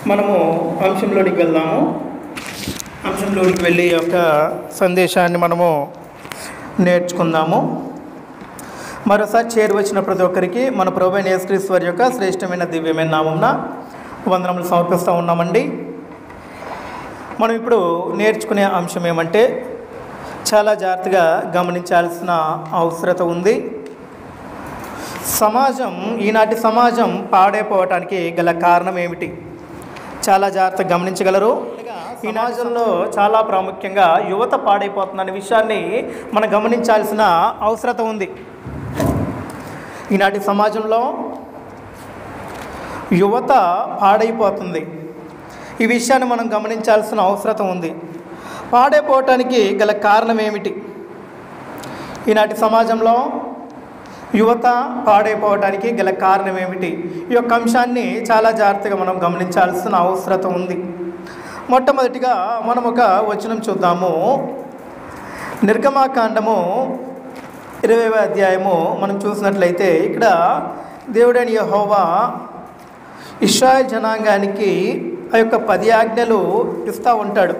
మనము అంశంలోనికి వెళ్దాము. అంశంలోనికి వెళ్ళి యొక్క సందేశాన్ని మనము నేర్చుకుందాము. మరోసారి చేరువచ్చిన ప్రతి ఒక్కరికి మన ప్రభువైన యేసుక్రీస్తు వారి యొక్క శ్రేష్టమైన దివ్యమైన నామమున వందనములు సమర్పిస్తూ ఉన్నామండి. మనం ఇప్పుడు నేర్చుకునే అంశం ఏమంటే చాలా జాగ్రత్తగా గమనించాల్సిన అవసరత ఉంది. ఈనాటి సమాజం పాడైపోవటానికి గల కారణం ఏమిటి? చాలా జాగ్రత్తగా గమనించగలరు. ఈ సమాజంలో చాలా ప్రాముఖ్యంగా యువత పాడైపోతుందనే విషయాన్ని మనం గమనించాల్సిన అవసరత ఉంది. ఈనాటి సమాజంలో యువత పాడైపోతుంది. ఈ విషయాన్ని మనం గమనించాల్సిన అవసరత ఉంది. పాడైపోవటానికి గల కారణం ఏమిటి? ఈనాటి సమాజంలో యువత పాడైపోవటానికి గల కారణం ఏమిటి? ఈ యొక్క అంశాన్ని చాలా జాగ్రత్తగా మనం గమనించాల్సిన అవసరత ఉంది. మొట్టమొదటిగా మనం ఒక వచనం చూద్దాము. నిర్గమాకాండము 20వ అధ్యాయము మనం చూసినట్లయితే ఇక్కడ దేవుడైన యెహోవా ఇశ్రాయేలు జనాంగానికి ఆ యొక్క 10 ఆజ్ఞలు ఇస్తూ ఉంటాడు.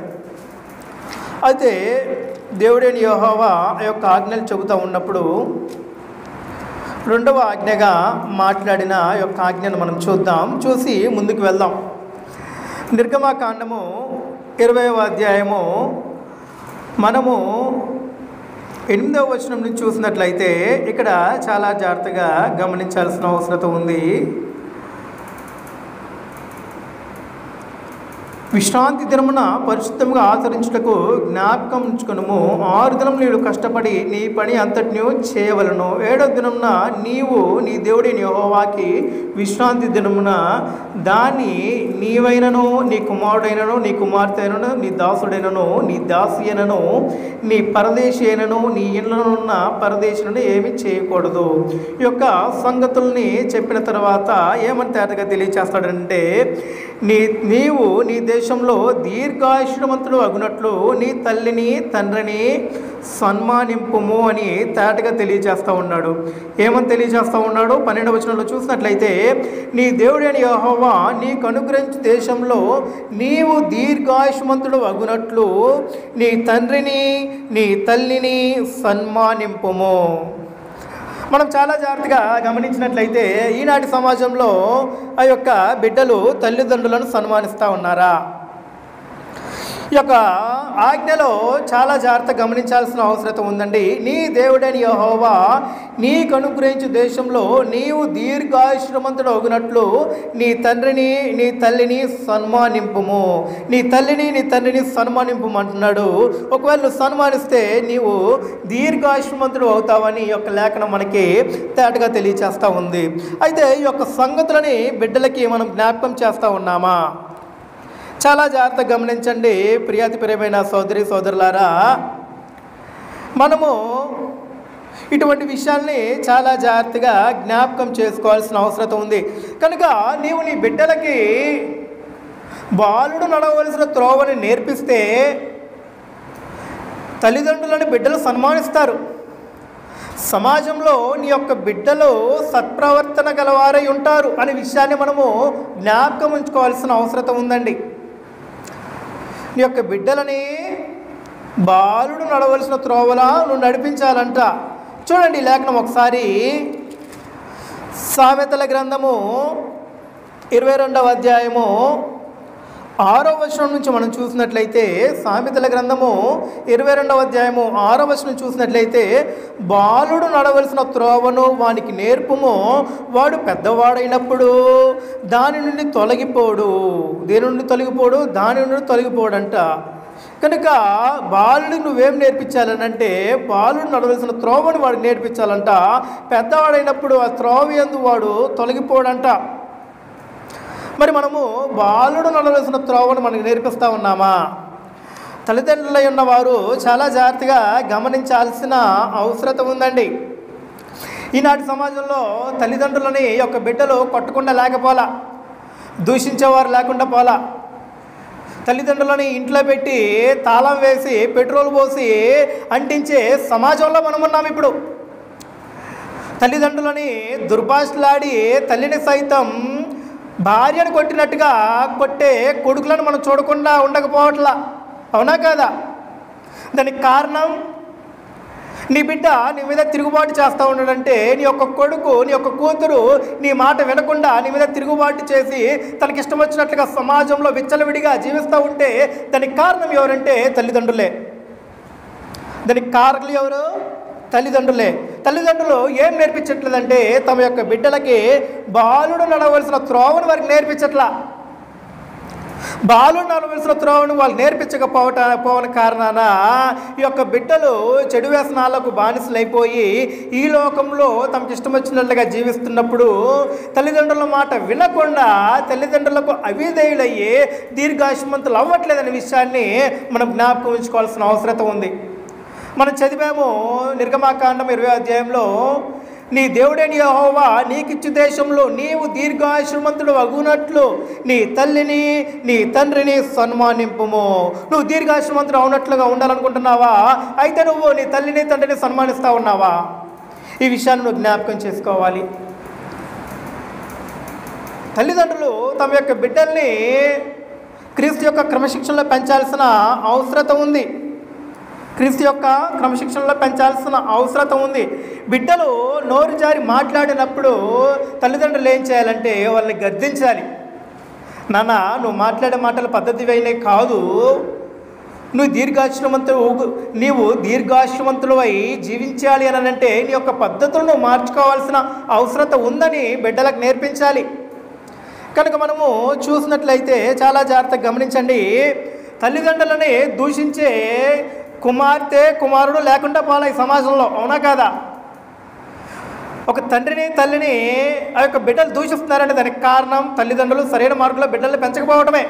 అయితే దేవుడైన యెహోవా ఆ యొక్క ఆజ్ఞలు చెబుతూ ఉన్నప్పుడు 2వ ఆజ్ఞగా మాట్లాడిన యొక్క ఆజ్ఞను మనం చూసి ముందుకు వెళ్దాం. నిర్గమాకాండము 20వ అధ్యాయము మనము 8వ వచనం నుంచి చూసినట్లయితే ఇక్కడ చాలా జాగ్రత్తగా గమనించాల్సిన అవసరత ఉంది. విశ్రాంతి దినమున పరిశుద్ధంగా ఆచరించుటకు జ్ఞాపకం ఉంచుకొనుము. 6 దినములు నీవు కష్టపడి నీ పని అంతటిని చేయవలను. 7వ దినమున నీవు నీ దేవుడైన యెహోవాకి విశ్రాంతి దినమున దాన్ని నీవైనను నీ కుమారుడైనను నీ కుమార్తె అయినను నీ దాసుడైనను నీ దాసి అయినను నీ పరదేశి అయినను నీ ఇళ్ళనున్న పరదేశులను ఏమీ చేయకూడదు. ఈ యొక్క సంగతుల్ని చెప్పిన తర్వాత ఏమని తేటగా తెలియచేస్తాడంటే నీవు నీ దేశంలో దీర్ఘాయుష్మంతుడు అగునట్లు నీ తల్లిని తండ్రిని సన్మానింపుము అని తేటగా తెలియజేస్తూ ఉన్నాడు. ఏమని తెలియజేస్తూ ఉన్నాడు? 12వ వచనంలో చూసినట్లయితే నీ దేవుడైన యెహోవా నీకు అనుగ్రహించు దేశంలో నీవు దీర్ఘాయుష్మంతుడు అగునట్లు నీ తండ్రిని నీ తల్లిని సన్మానింపుము. మనం చాలా జాగ్రత్తగా గమనించినట్లయితే ఈనాటి సమాజంలో ఆ యొక్క బిడ్డలు తల్లిదండ్రులను సన్మానిస్తూ ఉన్నారా? ఈ యొక్క ఆజ్ఞలో చాలా జాగ్రత్తగా గమనించాల్సిన అవసరం ఉందండి. నీ దేవుడైన యెహోవా నీకు అనుగ్రహించు దేశంలో నీవు దీర్ఘాయుష్మంతుడు అగునట్లు నీ తండ్రిని నీ తల్లిని సన్మానింపుము. నీ తల్లిని నీ తండ్రిని సన్మానింపుము అంటున్నాడు. ఒకవేళ నువ్వు సన్మానిస్తే నీవు దీర్ఘాయుష్మంతుడు అవుతావని ఈ యొక్క లేఖనం మనకి తేటగా తెలియచేస్తూ ఉంది. అయితే ఈ యొక్క సంగతులని బిడ్డలకి మనం జ్ఞాపకం చేస్తూ ఉన్నామా? చాలా జాగ్రత్తగా గమనించండి ప్రియాతి ప్రియమైన సోదరి సోదరులారా. మనము ఇటువంటి విషయాల్ని చాలా జాగ్రత్తగా జ్ఞాపకం చేసుకోవాల్సిన అవసరం ఉంది. కనుక నీవు నీ బిడ్డలకి బాలుడు నడవలసిన త్రోవని నేర్పిస్తే తల్లిదండ్రులను బిడ్డలు సన్మానిస్తారు. సమాజంలో నీ యొక్క బిడ్డలు సత్ప్రవర్తన గలవారై ఉంటారు అనే విషయాన్ని మనము జ్ఞాపకం ఉంచుకోవాల్సిన అవసరం ఉందండి. నీ యొక్క బిడ్డలని బాలుడు నడవలసిన త్రోవలా నువ్వు నడిపించాలంట. చూడండి లేఖనం ఒకసారి సామెతల గ్రంథము 22వ అధ్యాయము 6వ వచనం నుంచి మనం చూసినట్లయితే సామెతల గ్రంథము 22వ అధ్యాయము 6వ వచనం చూసినట్లయితే బాలుడు నడవలసిన త్రోవను వానికి నేర్పుము, వాడు పెద్దవాడైనప్పుడు దాని నుండి తొలగిపోడు. దేని నుండి తొలగిపోడు? దాని నుండి తొలగిపోడంట. కనుక బాలుడికి నువ్వేం నేర్పించాలనంటే బాలుడు నడవలసిన త్రోవను వాడికి నేర్పించాలంట. పెద్దవాడైనప్పుడు ఆ త్రోవ యందు వాడు తొలగిపోడంట. మరి మనము బాలుడు నడవలసిన త్రోవను మనకు నేర్పిస్తూ ఉన్నామా? తల్లిదండ్రులై ఉన్నవారు చాలా జాగ్రత్తగా గమనించాల్సిన అవసరం ఉందండి. ఈనాటి సమాజంలో తల్లిదండ్రులని యొక్క బిడ్డలు కొట్టకుండా లేకపోలా, దూషించేవారు లేకుండా పోలా, తల్లిదండ్రులని ఇంట్లో పెట్టి తాళం వేసి పెట్రోల్ పోసి అంటించే సమాజంలో మనం ఉన్నాం. ఇప్పుడు తల్లిదండ్రులని దుర్భాషలాడి తల్లిని సైతం భార్యను కొట్టినట్టుగా కొట్టే కొడుకులను మనం చూడకుండా ఉండకపోవట్లా, అవునా కాదా? దానికి కారణం నీ బిడ్డ నీ మీద తిరుగుబాటు చేస్తూ ఉన్నాడంటే, నీ యొక్క కొడుకు నీ యొక్క కూతురు నీ మాట వినకుండా నీ మీద తిరుగుబాటు చేసి తనకి ఇష్టం వచ్చినట్లుగా సమాజంలో విచ్చలవిడిగా జీవిస్తూ ఉంటే దానికి కారణం ఎవరంటే తల్లిదండ్రులే. దానికి కారకులు ఎవరు? తల్లిదండ్రులే. తల్లిదండ్రులు ఏం నేర్పించట్లేదంటే తమ యొక్క బిడ్డలకి బాలుడు నడవలసిన త్రోవను వారికి నేర్పించట్లా. బాలుడు నడవలసిన త్రోవను వాళ్ళు నేర్పించకపోవని కారణాన ఈ యొక్క బిడ్డలు చెడు వ్యసనాలకు బానిసలైపోయి ఈ లోకంలో తమకు ఇష్టం వచ్చినట్లుగా జీవిస్తున్నప్పుడు తల్లిదండ్రుల మాట వినకుండా తల్లిదండ్రులకు అవిధేయులయ్యి దీర్ఘాయుష్మంతులు అవ్వట్లేదనే విషయాన్ని మనం జ్ఞాపకం ఉంచుకోవాల్సిన అవసరం ఉంది. మనం చదివాము నిర్గమాకాండం 20వ అధ్యాయంలో, నీ దేవుడైన యెహోవా నీకిచ్చు దేశంలో నీవు దీర్ఘాయుష్మంతుడు అగునట్లు నీ తల్లిని నీ తండ్రిని సన్మానింపుము. నువ్వు దీర్ఘాయుష్మంతుడు అవునట్లుగా ఉండాలనుకుంటున్నావా? అయితే నువ్వు నీ తల్లిని తండ్రిని సన్మానిస్తూ ఉన్నావా? ఈ విషయాన్ని నువ్వు జ్ఞాపకం చేసుకోవాలి. తల్లిదండ్రులు తమ యొక్క బిడ్డల్ని క్రీస్తు యొక్క క్రమశిక్షణలో పెంచాల్సిన అవసరం ఉంది. క్రీస్తు యొక్క క్రమశిక్షణలో పెంచాల్సిన అవసరం ఉంది. బిడ్డలు నోరు జారి మాట్లాడినప్పుడు తల్లిదండ్రులు ఏం చేయాలంటే వాళ్ళని గద్దించాలి. నాన్న, నువ్వు మాట్లాడే మాటల పద్ధతి అయినా కాదు, నీవు దీర్ఘాయుష్మంతుడు అయి జీవించాలి అని అంటే నీ యొక్క పద్ధతులను మార్చుకోవాల్సిన అవసరం ఉందని బిడ్డలకు నేర్పించాలి. కనుక మనము చూసినట్లయితే చాలా జాగ్రత్తగా గమనించండి. తల్లిదండ్రులని దూషించే కుమార్తె కుమారుడు లేకుండా పోలే ఈ సమాజంలో, అవునా కాదా? ఒక తండ్రిని తల్లిని ఆ యొక్క బిడ్డలు దూషిస్తున్నారంటే దానికి కారణం తల్లిదండ్రులు సరైన మార్గంలో బిడ్డల్ని పెంచకపోవటమే.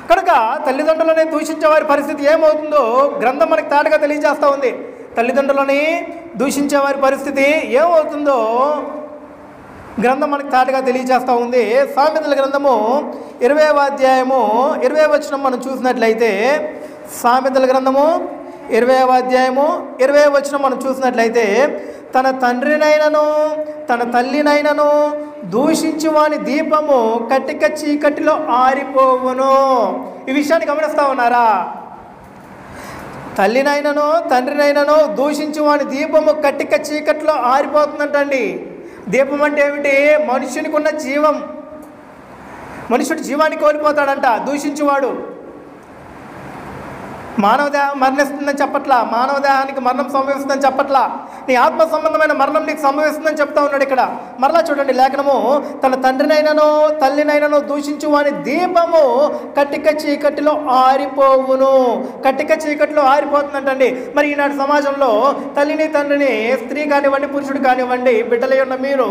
కనుక తల్లిదండ్రులని దూషించే వారి పరిస్థితి ఏమవుతుందో గ్రంథం మనకి తాటగా తెలియజేస్తూ ఉంది. తల్లిదండ్రులని దూషించే వారి పరిస్థితి ఏమవుతుందో గ్రంథం మనకి తాటగా తెలియజేస్తూ ఉంది. సామెతల గ్రంథము 20వ అధ్యాయము 20వ వచనం మనం చూసినట్లయితే, సామెతల గ్రంథము 20వ అధ్యాయము 20వ వచనం మనం చూసినట్లయితే, తన తండ్రినైనను తన తల్లినైనను దూషించు వాని దీపము కటిక చీకటిలో ఆరిపోవును. ఈ విషయాన్ని గమనిస్తూ ఉన్నారా? తల్లినైనను తండ్రినైనను దూషించు వాని దీపము కటిక చీకటిలో ఆరిపోతుందంటండి. దీపం అంటే ఏమిటి? మనుషునికి ఉన్న జీవం. మనుషుడు జీవాన్ని కోల్పోతాడంట దూషించువాడు. మానవ దేహం మరణిస్తుందని చెప్పట్లా, మానవ దేహానికి మరణం సంభవిస్తుందని చెప్పట్లా, నీ ఆత్మ సంబంధమైన మరణం నీకు సంభవిస్తుందని చెప్తా ఉన్నాడు ఇక్కడ. మరలా చూడండి లేఖనము, తన తండ్రినైనను తల్లినైనను దూషించు వాని దీపము కటిక చీకటిలో ఆరిపోవును. కటిక చీకటిలో ఆరిపోతుందంటండి. మరి ఈనాటి సమాజంలో తల్లిని తండ్రిని, స్త్రీ కానివ్వండి పురుషుడు కానివ్వండి, బిడ్డలై ఉన్న మీరు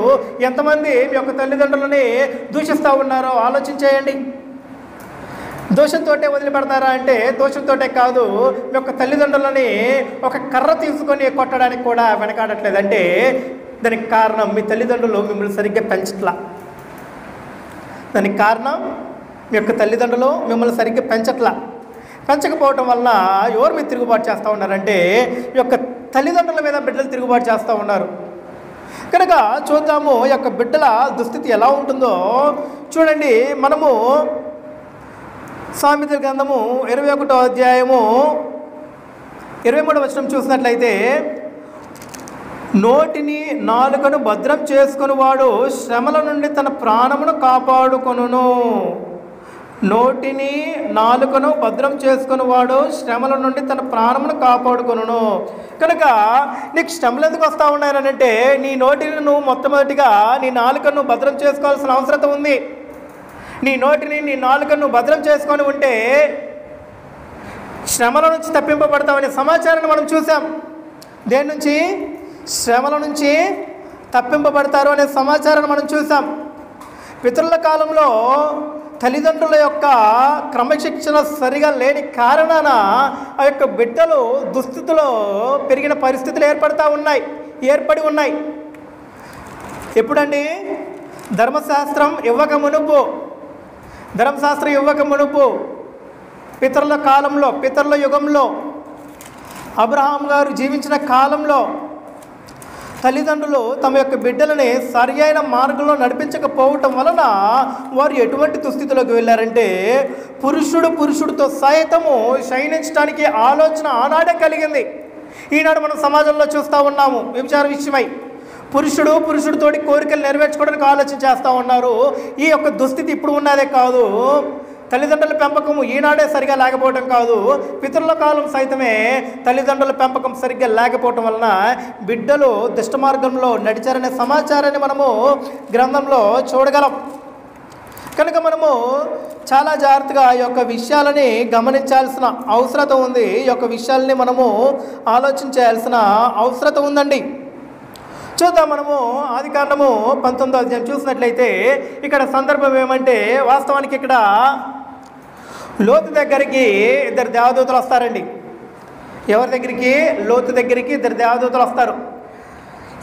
ఎంతమంది మీ యొక్క తల్లిదండ్రులని దూషిస్తూ ఉన్నారో ఆలోచించేయండి. దోషంతో వదిలిపెడతారా అంటే దోషంతో కాదు, మీ యొక్క తల్లిదండ్రులని ఒక కర్ర తీసుకొని కొట్టడానికి కూడా వెనకాడట్లేదంటే దానికి కారణం మీ తల్లిదండ్రులు మిమ్మల్ని సరిగ్గా పెంచట్లా. దానికి కారణం మీ యొక్క తల్లిదండ్రులు మిమ్మల్ని సరిగ్గా పెంచకపోవటం వలన ఎవరు మీరు తిరుగుబాటు చేస్తూ ఉన్నారంటే ఈ యొక్క తల్లిదండ్రుల మీద బిడ్డలు తిరుగుబాటు చేస్తూ ఉన్నారు. కనుక చూద్దాము ఈ యొక్క బిడ్డల దుస్థితి ఎలా ఉంటుందో చూడండి. మనము సామెతల గ్రంథము 21వ అధ్యాయము 23వ వచనం చూసినట్లయితే, నోటిని నాలుకను భద్రం చేసుకుని వాడు శ్రమల నుండి తన ప్రాణమును కాపాడుకొనును. నోటిని నాలుకను భద్రం చేసుకుని వాడు శ్రమల నుండి తన ప్రాణమును కాపాడుకొనును. కనుక నీకు శ్రమలు ఎందుకు వస్తూ ఉన్నాయనంటే నీ నోటిని నువ్వు మొట్టమొదటిగా నీ నాలుకను భద్రం చేసుకోవాల్సిన అవసరం ఉంది. నీ నోటిని నీ నాలుకను భద్రం చేసుకొని ఉంటే శ్రమల నుంచి తప్పింపబడతామనే సమాచారాన్ని మనం చూసాం. దేని నుంచి? శ్రమల నుంచి తప్పింపబడతారు అనే సమాచారాన్ని మనం చూసాం. పితరుల కాలంలో తల్లిదండ్రుల యొక్క క్రమశిక్షణ సరిగా లేని కారణాన ఆ యొక్క బిడ్డలు దుస్థితిలో పెరిగిన పరిస్థితులు ఏర్పడి ఉన్నాయి. ఎప్పుడండి? ధర్మశాస్త్రం ఇవ్వక మునుపు పితరుల కాలంలో, పితరుల యుగంలో, అబ్రహాం గారు జీవించిన కాలంలో తల్లిదండ్రులు తమ యొక్క బిడ్డలని సరి అయిన మార్గంలో నడిపించకపోవటం వలన వారు ఎటువంటి దుస్థితిలోకి వెళ్ళారంటే పురుషుడితో సైతము శయనించడానికి ఆలోచన ఆనాడే కలిగింది. ఈనాడు మనం సమాజంలో చూస్తూ ఉన్నాము. వ్యభిచార విషయమై పురుషుడితోటి కోరికలు నెరవేర్చుకోవడానికి ఆలోచన చేస్తూ ఉన్నారు. ఈ యొక్క దుస్థితి ఇప్పుడు ఉన్నదే కాదు, తల్లిదండ్రుల పెంపకము ఈనాడే సరిగా లేకపోవటం కాదు, పితరుల కాలం సైతమే తల్లిదండ్రుల పెంపకం సరిగ్గా లేకపోవటం వలన బిడ్డలు దుష్ట మార్గంలో నడిచారనే సమాచారాన్ని మనము గ్రంథంలో చూడగలం. కనుక మనము చాలా జాగ్రత్తగా ఈ యొక్క విషయాలని గమనించాల్సిన అవసరత ఉంది. ఈ యొక్క విషయాలని మనము ఆలోచించాల్సిన అవసరత ఉందండి. చూద్దాం. మనము ఆదికాండము 19వ అధ్యాయం చూసినట్లయితే ఇక్కడ సందర్భం ఏమంటే, వాస్తవానికి ఇక్కడ లోతు దగ్గరికి ఇద్దరు దేవదూతలు వస్తారండి. ఎవరి దగ్గరికి? లోతు దగ్గరికి ఇద్దరు దేవదూతలు వస్తారు.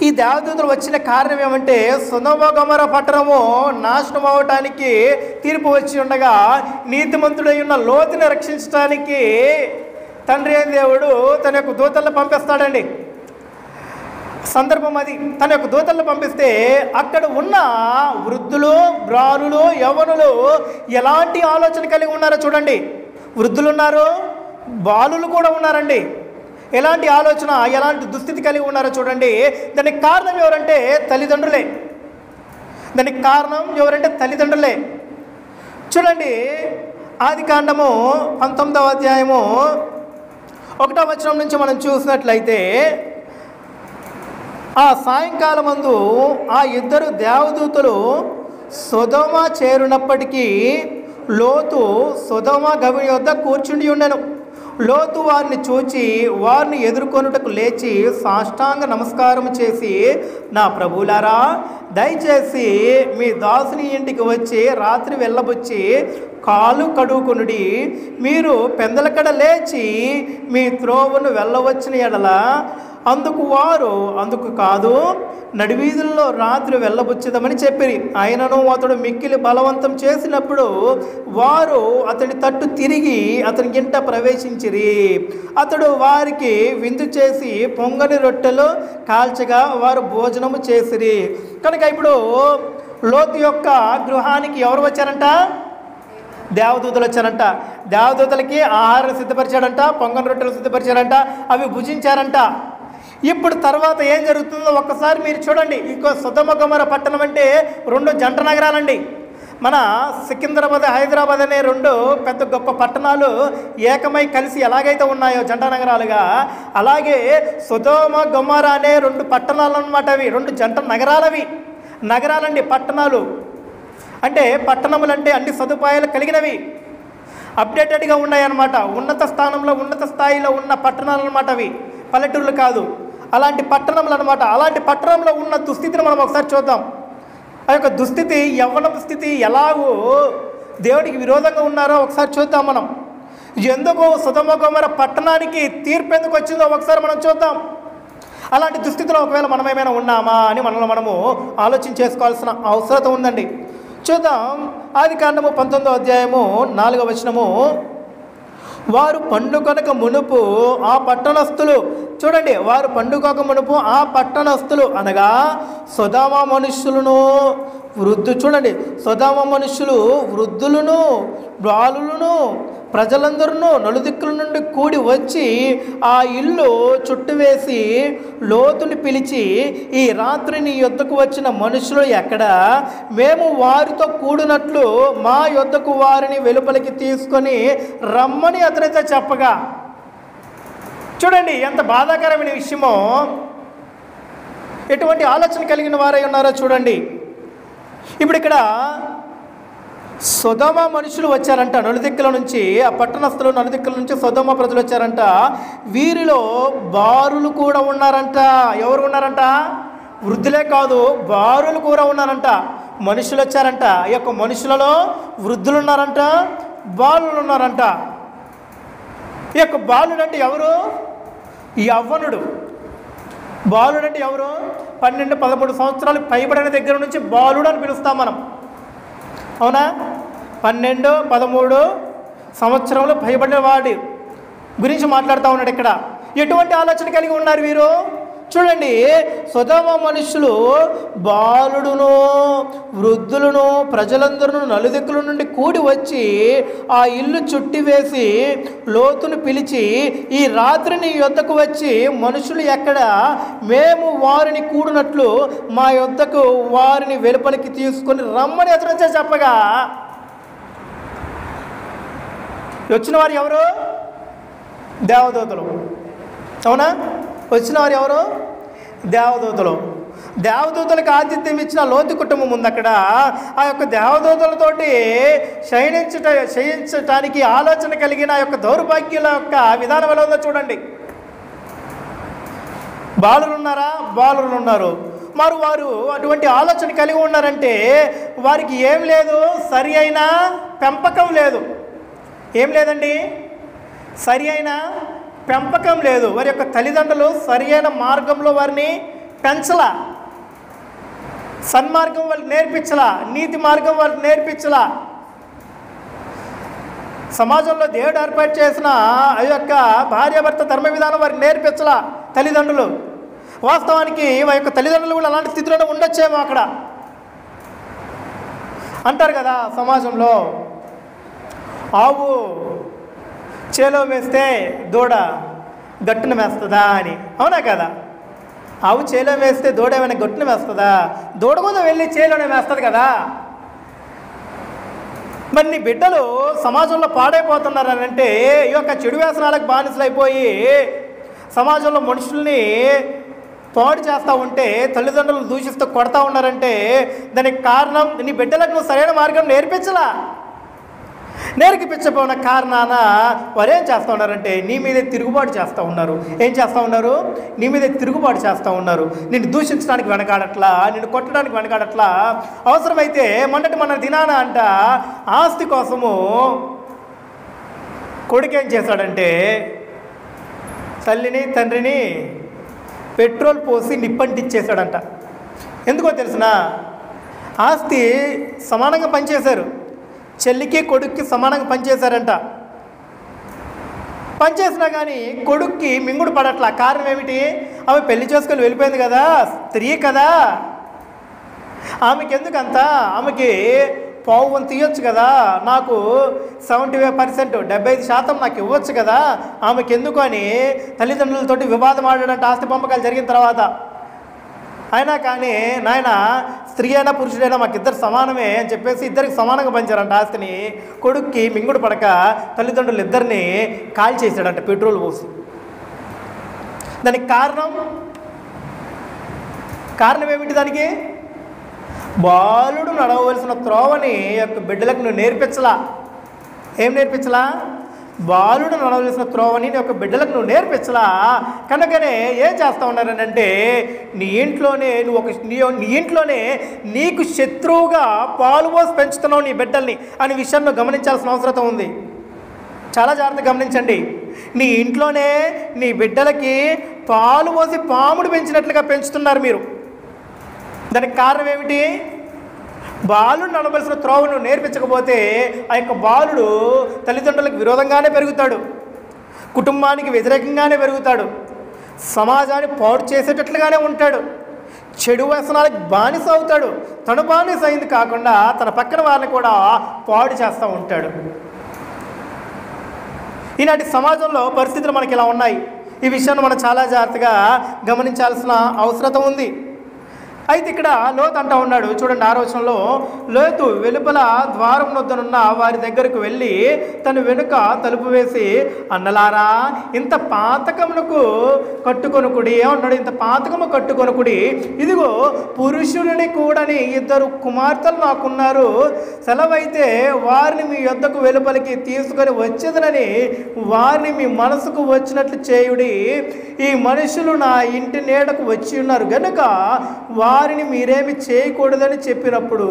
ఈ దేవదూతలు వచ్చిన కారణం ఏమంటే, సొదొమ గొమొర్రా పట్టణము నాశనం అవటానికి తీర్పు వచ్చి ఉండగా నీతిమంతుడై ఉన్న లోతుని రక్షించడానికి తండ్రి అయిన దేవుడు తన యొక్క దూతలను పంపిస్తాడండి. సందర్భం అది. తన యొక్క దూతలను పంపిస్తే అక్కడ ఉన్న వృద్ధులు, బ్రారులు, యవ్వనులు ఎలాంటి ఆలోచన కలిగి ఉన్నారో చూడండి. వృద్ధులు ఉన్నారు, బాలులు కూడా ఉన్నారండి. ఎలాంటి ఆలోచన, ఎలాంటి దుస్థితి కలిగి ఉన్నారో చూడండి. దానికి కారణం ఎవరంటే తల్లిదండ్రులే. తల్లిదండ్రులే. చూడండి, ఆదికాండము 19వ అధ్యాయము 1వ వచనం నుంచి మనం చూసినట్లయితే, ఆ సాయంకాలమందు ఆ ఇద్దరు దేవదూతలు సొదొమ చేరునప్పటికీ లోతు సొదొమ గవి యొద్ద కూర్చుండి ఉండెను. లోతు వారిని చూచి వారిని ఎదుర్కొనుటకు లేచి సాష్టాంగ నమస్కారం చేసి, నా ప్రభువులారా, దయచేసి మీ దాసుని ఇంటికి వచ్చి రాత్రి వెళ్ళబుచ్చి కాలు కడుగుకొనుడి. మీరు పెందలకడ లేచి మీ త్రోవను వెళ్ళవచ్చిన ఎడల అందుకు కాదు, నడివీధుల్లో రాత్రి వెళ్ళబుచ్చిదమని చెప్పిరి. ఆయనను అతడు మిక్కిలి బలవంతం చేసినప్పుడు వారు అతడి తట్టు తిరిగి అతని ఇంట ప్రవేశించిరి. అతడు వారికి విందు చేసి పొంగని రొట్టెలు కాల్చగా వారు భోజనము చేసిరి. కనుక ఇప్పుడు లోతు యొక్క గృహానికి ఎవరు వచ్చారంట? దేవదూతలు వచ్చారంట. దేవదూతలకి ఆహారం సిద్ధపరిచాడంట, పొంగని రొట్టెలు సిద్ధపరిచారంట, అవి భుజించారంట. ఇప్పుడు తర్వాత ఏం జరుగుతుందో ఒక్కసారి మీరు చూడండి. ఇంకో సొదొమ గొమొర్రా పట్టణం అంటే 2 జంట నగరాలండి. మన సికింద్రాబాద్, హైదరాబాద్ అనే 2 పెద్ద గొప్ప పట్టణాలు ఏకమై కలిసి ఎలాగైతే ఉన్నాయో జంట నగరాలుగా, అలాగే సొదొమ గొమొర్రా అనే 2 పట్టణాలు అన్నమాట. అవి 2 జంట నగరాలండి. పట్టణాలు అంటే పట్టణములు అంటే అన్ని సదుపాయాలు కలిగినవి, అప్డేటెడ్గా ఉన్నాయన్నమాట. ఉన్నత స్థాయిలో ఉన్న పట్టణాలు అన్నమాట. అవి పల్లెటూళ్ళు కాదు, అలాంటి పట్టణములు అనమాట. అలాంటి పట్టణంలో ఉన్న దుస్థితిని మనం ఒకసారి చూద్దాం. ఆ యొక్క దుస్థితి, యవ్వనపు స్థితి ఎలాగో దేవుడికి విరోధంగా ఉన్నారో ఒకసారి చూద్దాం మనం. ఎందుకు సొదొమ గొమొర్రా పట్టణానికి తీర్పు ఎందుకు వచ్చిందో ఒకసారి మనం చూద్దాం. అలాంటి దుస్థితిలో ఒకవేళ మనం ఏమైనా ఉన్నామా అని మనము ఆలోచన చేసుకోవాల్సిన అవసరత ఉందండి. చూద్దాం. ఆదికాండము 19వ అధ్యాయము 4వ వచనము, వారు పండుకొనక మునుపు ఆ పట్టణస్థులు, చూడండి, వారు పండుగక మునుపు ఆ పట్టణస్థులు అనగా సొదొమ మనుష్యులను చూడండి, సొదొమ మనుష్యులు వృద్ధులను, బాలులను, ప్రజలందరూ నలుదిక్కుల నుండి కూడి వచ్చి ఆ ఇల్లు చుట్టువేసి లోతుని పిలిచి, ఈ రాత్రి నీ యొద్దకు వచ్చిన మనుషులు ఎక్కడ? మేము వారితో కూడినట్లు మా యొద్దకు వారిని వెలుపలికి తీసుకొని రమ్మని అతనితో చెప్పగా. చూడండి ఎంత బాధాకరమైన విషయమో. ఎటువంటి ఆలోచన కలిగిన వారై ఉన్నారో చూడండి. ఇప్పుడు ఇక్కడ సొదొమ మనుషులు వచ్చారంట నలుదిక్కుల నుంచి, ఆ పట్టణస్థులు నలుదిక్కుల నుంచి సొదొమ ప్రజలు వచ్చారంట. వీరిలో బారులు కూడా ఉన్నారంట. ఎవరు ఉన్నారంట? వృద్ధులే కాదు, బారులు కూడా ఉన్నారంట. మనుషులు వచ్చారంట. ఈ యొక్క మనుషులలో వృద్ధులు ఉన్నారంట, బాలులు ఉన్నారంట. ఈ యొక్క బాలుడు అంటే ఎవరు? యవ్వనుడు. బాలుడు అంటే ఎవరు? 12-13 సంవత్సరాలు పైబడిన దగ్గర నుంచి బాలుడు అని పిలుస్తాం మనం. అవునా? 12-13 సంవత్సరంలో పైబడిన వాడి గురించి మాట్లాడుతూ ఉన్నాడు ఇక్కడ. ఎటువంటి ఆలోచన కలిగి ఉన్నారు వీరు? చూడండి, సొదొమ మనుషులు బాలుడును వృద్ధులను ప్రజలందరూ నలుదిక్కుల నుండి కూడి వచ్చి ఆ ఇల్లు చుట్టివేసి లోతును పిలిచి, ఈ రాత్రి నీ యొద్దకు వచ్చి మనుషులు ఎక్కడ, మేము వారిని కూడినట్లు మా యొద్దకు వారిని వెలుపలికి తీసుకొని రమ్మని ఎదురొచ్చే చెప్పగా, వచ్చిన వారు ఎవరు? దేవదూతలు. అవునా? వచ్చిన వారు ఎవరు? దేవదూతలు. దేవదూతలకు ఆతిథ్యం ఇచ్చిన లోతు కుటుంబం ఉంది అక్కడ. ఆ యొక్క దేవదూతలతోటి శయించటానికి ఆలోచన కలిగిన ఆ యొక్క దౌర్భాగ్యుల యొక్క విధానం ఎలా ఉందో చూడండి. బాలురు ఉన్నారా? బాలురు ఉన్నారు. మరి వారు అటువంటి ఆలోచన కలిగి ఉన్నారంటే వారికి ఏం లేదు, సరి అయిన పెంపకం లేదు. ఏం లేదండి? సరి అయిన పెంపకం లేదు. వారి యొక్క తల్లిదండ్రులు సరి అయిన మార్గంలో వారిని పెంచలా, సన్మార్గం వాళ్ళకి నేర్పించలా, నీతి మార్గం వాళ్ళకి నేర్పించలా. సమాజంలో దేవుడు ఏర్పాటు చేసిన ఆ యొక్క భార్యాభర్త ధర్మ విధానం వారికి నేర్పించలా తల్లిదండ్రులు. వాస్తవానికి వారి యొక్క తల్లిదండ్రులు కూడా అలాంటి స్థితిలోనే ఉండొచ్చేమో. అక్కడ అంటారు కదా సమాజంలో, ఆవు చేలో వేస్తే దూడ గట్టున వేస్తుందా అని. అవునా కదా? ఆవు చేలో వేస్తే దూడ ఏమైనా గట్టున వేస్తుందా? దూడ కూడా వెళ్ళి చేలోనే వేస్తుంది కదా. మరి నీ బిడ్డలు సమాజంలో పాడైపోతున్నారని అంటే ఈ యొక్క చెడు వ్యసనాలకు బానిసలు అయిపోయి సమాజంలో మనుషుల్ని పాడు చేస్తూ ఉంటే, తల్లిదండ్రులను దూషిస్తూ కొడతా ఉన్నారంటే దానికి కారణం నీ బిడ్డలకు నువ్వు సరైన మార్గం నేర్పించకపోయిన కారణాన వారు ఏం చేస్తూ ఉన్నారంటే నీ మీదే తిరుగుబాటు చేస్తూ ఉన్నారు. ఏం చేస్తూ ఉన్నారు? నీ మీదే తిరుగుబాటు చేస్తూ ఉన్నారు. నిన్ను దూషించడానికి వెనకాడట్లా, నిన్ను కొట్టడానికి వెనకాడట్లా. అవసరమైతే మన దినాన అంట ఆస్తి కోసము కొడుకేం చేశాడంటే తల్లిని తండ్రిని పెట్రోల్ పోసి నిప్పంటిచ్చేశాడంట. ఎందుకో తెలిసిన, ఆస్తి సమానంగా పనిచేశారు. చెల్లికి కొడుక్కి సమానంగా పనిచేశారంట. పనిచేసినా కానీ కొడుక్కి మింగుడు పడట్లా. కారణం ఏమిటి? ఆమె పెళ్లి చేసుకొని వెళ్ళిపోయింది కదా, స్త్రీ కదా, ఆమెకి ఎందుకంత, ఆమెకి పావు తీయొచ్చు కదా, నాకు 75% 75% నాకు ఇవ్వచ్చు కదా, ఆమెకి ఎందుకు అని తల్లిదండ్రులతోటి వివాదం ఆడాడంటే ఆస్తి పంపకాలు జరిగిన తర్వాత. అయినా కానీ నాయన స్త్రీ అయినా పురుషుడైనా మాకిద్దరు సమానమే అని చెప్పేసి ఇద్దరికి సమానంగా పంచారంట ఆస్తిని. కొడుక్కి మింగుడు పడక తల్లిదండ్రులు ఇద్దరిని కాల్ చేశాడంట పెట్రోల్ పోసి. దానికి కారణం ఏమిటి? దానికి బాలుడు నడవలసిన త్రోవని యొక్క బిడ్డలకు నువ్వు నేర్పించలా. ఏం నేర్పించలా? బాలుడు నడవలసిన త్రోవని నీ యొక్క బిడ్డలకు నువ్వు నేర్పించలా. కనుకనే ఏం చేస్తూ ఉన్నారనంటే నీ ఇంట్లోనే నీకు శత్రువుగా పాలు పోసి పెంచుతున్నావు నీ బిడ్డల్ని అనే విషయాన్ని గమనించాల్సిన అవసరం ఉంది. చాలా జాగ్రత్తగా గమనించండి. నీ ఇంట్లోనే నీ బిడ్డలకి పాలు పోసి పాముడు పెంచినట్లుగా పెంచుతున్నారు మీరు. దానికి కారణం ఏమిటి? బాలుడు నడవలసిన త్రోవను నేర్పించకపోతే ఆ యొక్క బాలుడు తల్లిదండ్రులకు విరోధంగానే పెరుగుతాడు, కుటుంబానికి వ్యతిరేకంగానే పెరుగుతాడు, సమాజాన్ని పాడు చేసేటట్లుగానే ఉంటాడు, చెడు వ్యసనాలకు బానిస అవుతాడు. తను బానిస అయింది కాకుండా తన పక్కన వారిని కూడా పాడు చేస్తూ ఉంటాడు. ఈనాటి సమాజంలో పరిస్థితులు మనకి ఇలా ఉన్నాయి. ఈ విషయాన్ని మనం చాలా జాగ్రత్తగా గమనించాల్సిన అవసరం ఉంది. అయితే ఇక్కడ లోతు అంటూ ఉన్నాడు చూడండి 6వ వచనంలో, లోతు వెలుపల ద్వారం వద్దనున్న వారి దగ్గరకు వెళ్ళి తను వెనుక తలుపు వేసి, అన్నలారా ఇంత పాతకమునకు కట్టుకొనుకుడి. ఏమన్నాడు? ఇంత పాతకము కట్టుకొనుకుడి. ఇదిగో పురుషుడిని కూడని 2 కుమార్తెలు నాకున్నారు. సెలవైతే వారిని మీ యొద్దకు వెలుపలికి తీసుకొని వచ్చేదనని వారిని మీ మనసుకు వచ్చినట్లు చేయుడి. ఈ మనుషులు నా ఇంటి నీడకు వచ్చి ఉన్నారు గనుక వారిని మీరేమి చేయకూడదని చెప్పినప్పుడు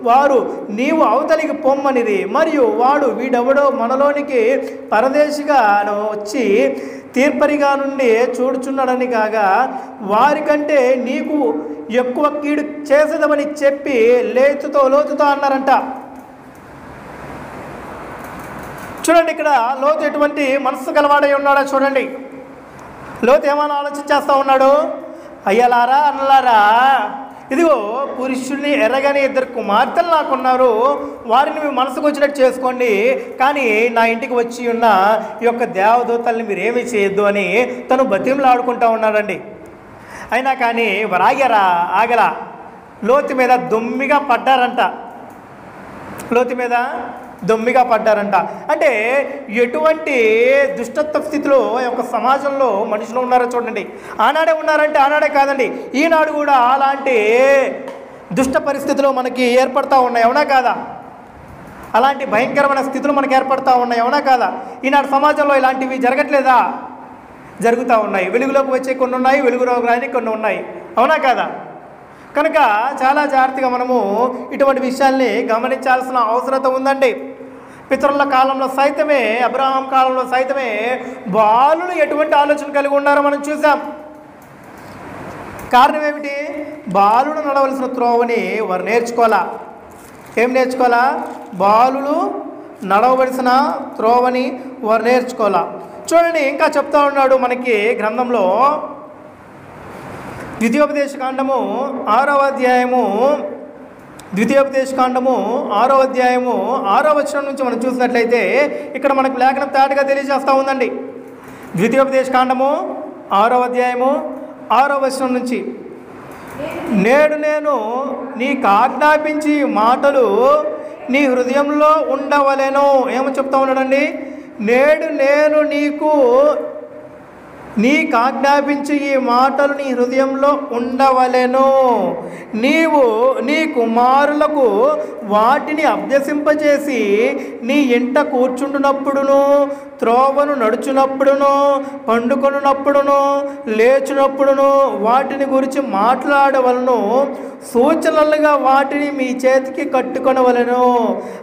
వారు నీవు అవతలికి పొమ్మనిది. మరియు వాడు వీడెవడో మనలోనికి పరదేశిగా వచ్చి తీర్పరిగా నుండి చూడుచున్నాడని కాగా వారికంటే నీకు ఎక్కువ కీడు చేసేదమని చెప్పి లోతుతో అన్నారంట. చూడండి ఇక్కడ లోతు ఎటువంటి మనసు గలవాడై ఉన్నాడో చూడండి. లోతు ఏమైనా ఆలోచించేస్తూ ఉన్నాడు? అయ్యలారా అన్నలారా, ఇదిగో పురుషుల్ని ఎరగని 2 కుమార్తెలు నాకున్నారు, వారిని మీ మనసుకు వచ్చినట్టు చేసుకోండి, కానీ నా ఇంటికి వచ్చి ఉన్న ఈ యొక్క దేవదూతల్ని మీరేమీ చేయొద్దు అని తను బతిమలాడుకుంటూ ఉన్నాడండి. అయినా కానీ వారు ఆగలా. లోతు మీద దొమ్మిగా పడ్డారంట. అంటే ఎటువంటి దుష్టత్వ స్థితిలో ఒక సమాజంలో మనుషులు ఉన్నారో చూడండి. ఆనాడే ఉన్నారంటే ఆనాడే కాదండి, ఈనాడు కూడా అలాంటి దుష్ట పరిస్థితులు మనకి ఏర్పడతా ఉన్నాయి, అవునా కాదా? అలాంటి భయంకరమైన స్థితులు మనకు ఏర్పడతా ఉన్నాయి, అవునా కాదా? ఈనాడు సమాజంలో ఇలాంటివి జరగట్లేదా? జరుగుతూ ఉన్నాయి. వెలుగులోకి వచ్చే కొన్ని ఉన్నాయి, వెలుగులోకి రాని కొన్ని ఉన్నాయి, అవునా కాదా? కనుక చాలా జాగ్రత్తగా మనము ఇటువంటి విషయాల్ని గమనించాల్సిన అవసరం ఉందండి. పితరుల కాలంలో సైతమే, అబ్రహాం కాలంలో సైతమే బాలులు ఎటువంటి ఆలోచన కలిగి ఉన్నారో మనం చూసాం. కారణం ఏమిటి? బాలుడు నడవలసిన త్రోవని వారు నేర్చుకోవాలా. ఏం నేర్చుకోవాలా? బాలులు నడవవలసిన త్రోవని వారు నేర్చుకోవాలా. చూడండి, ఇంకా చెప్తా ఉన్నాడు మనకి గ్రంథంలో, ద్వితీయోపదేశకాండము 6వ అధ్యాయము 6వ వచనం నుంచి మనం చూసినట్లయితే ఇక్కడ మనకు లేఖనం తాటుగా తెలియజేస్తూ ఉందండి. ద్వితీయోపదేశకాండము 6వ అధ్యాయము 6వ వచనం నుంచి, నేడు నేను నీకు ఆజ్ఞాపించి మాటలు నీ హృదయంలో ఉండవలెను. ఏమో చెప్తా ఉన్నాడండి? నేడు నేను నీకు ఆజ్ఞాపించి ఈ మాటలు నీ హృదయంలో ఉండవలెను. నీవు నీ కుమారులకు వాటిని అభ్యసింపజేసి నీ ఇంట కూర్చుంటున్నప్పుడును, త్రోవను నడుచునప్పుడును, పండుకొనున్నప్పుడును, లేచినప్పుడును వాటిని గురించి మాట్లాడవలను. సూచనలుగా వాటిని మీ చేతికి కట్టుకొనవలెను.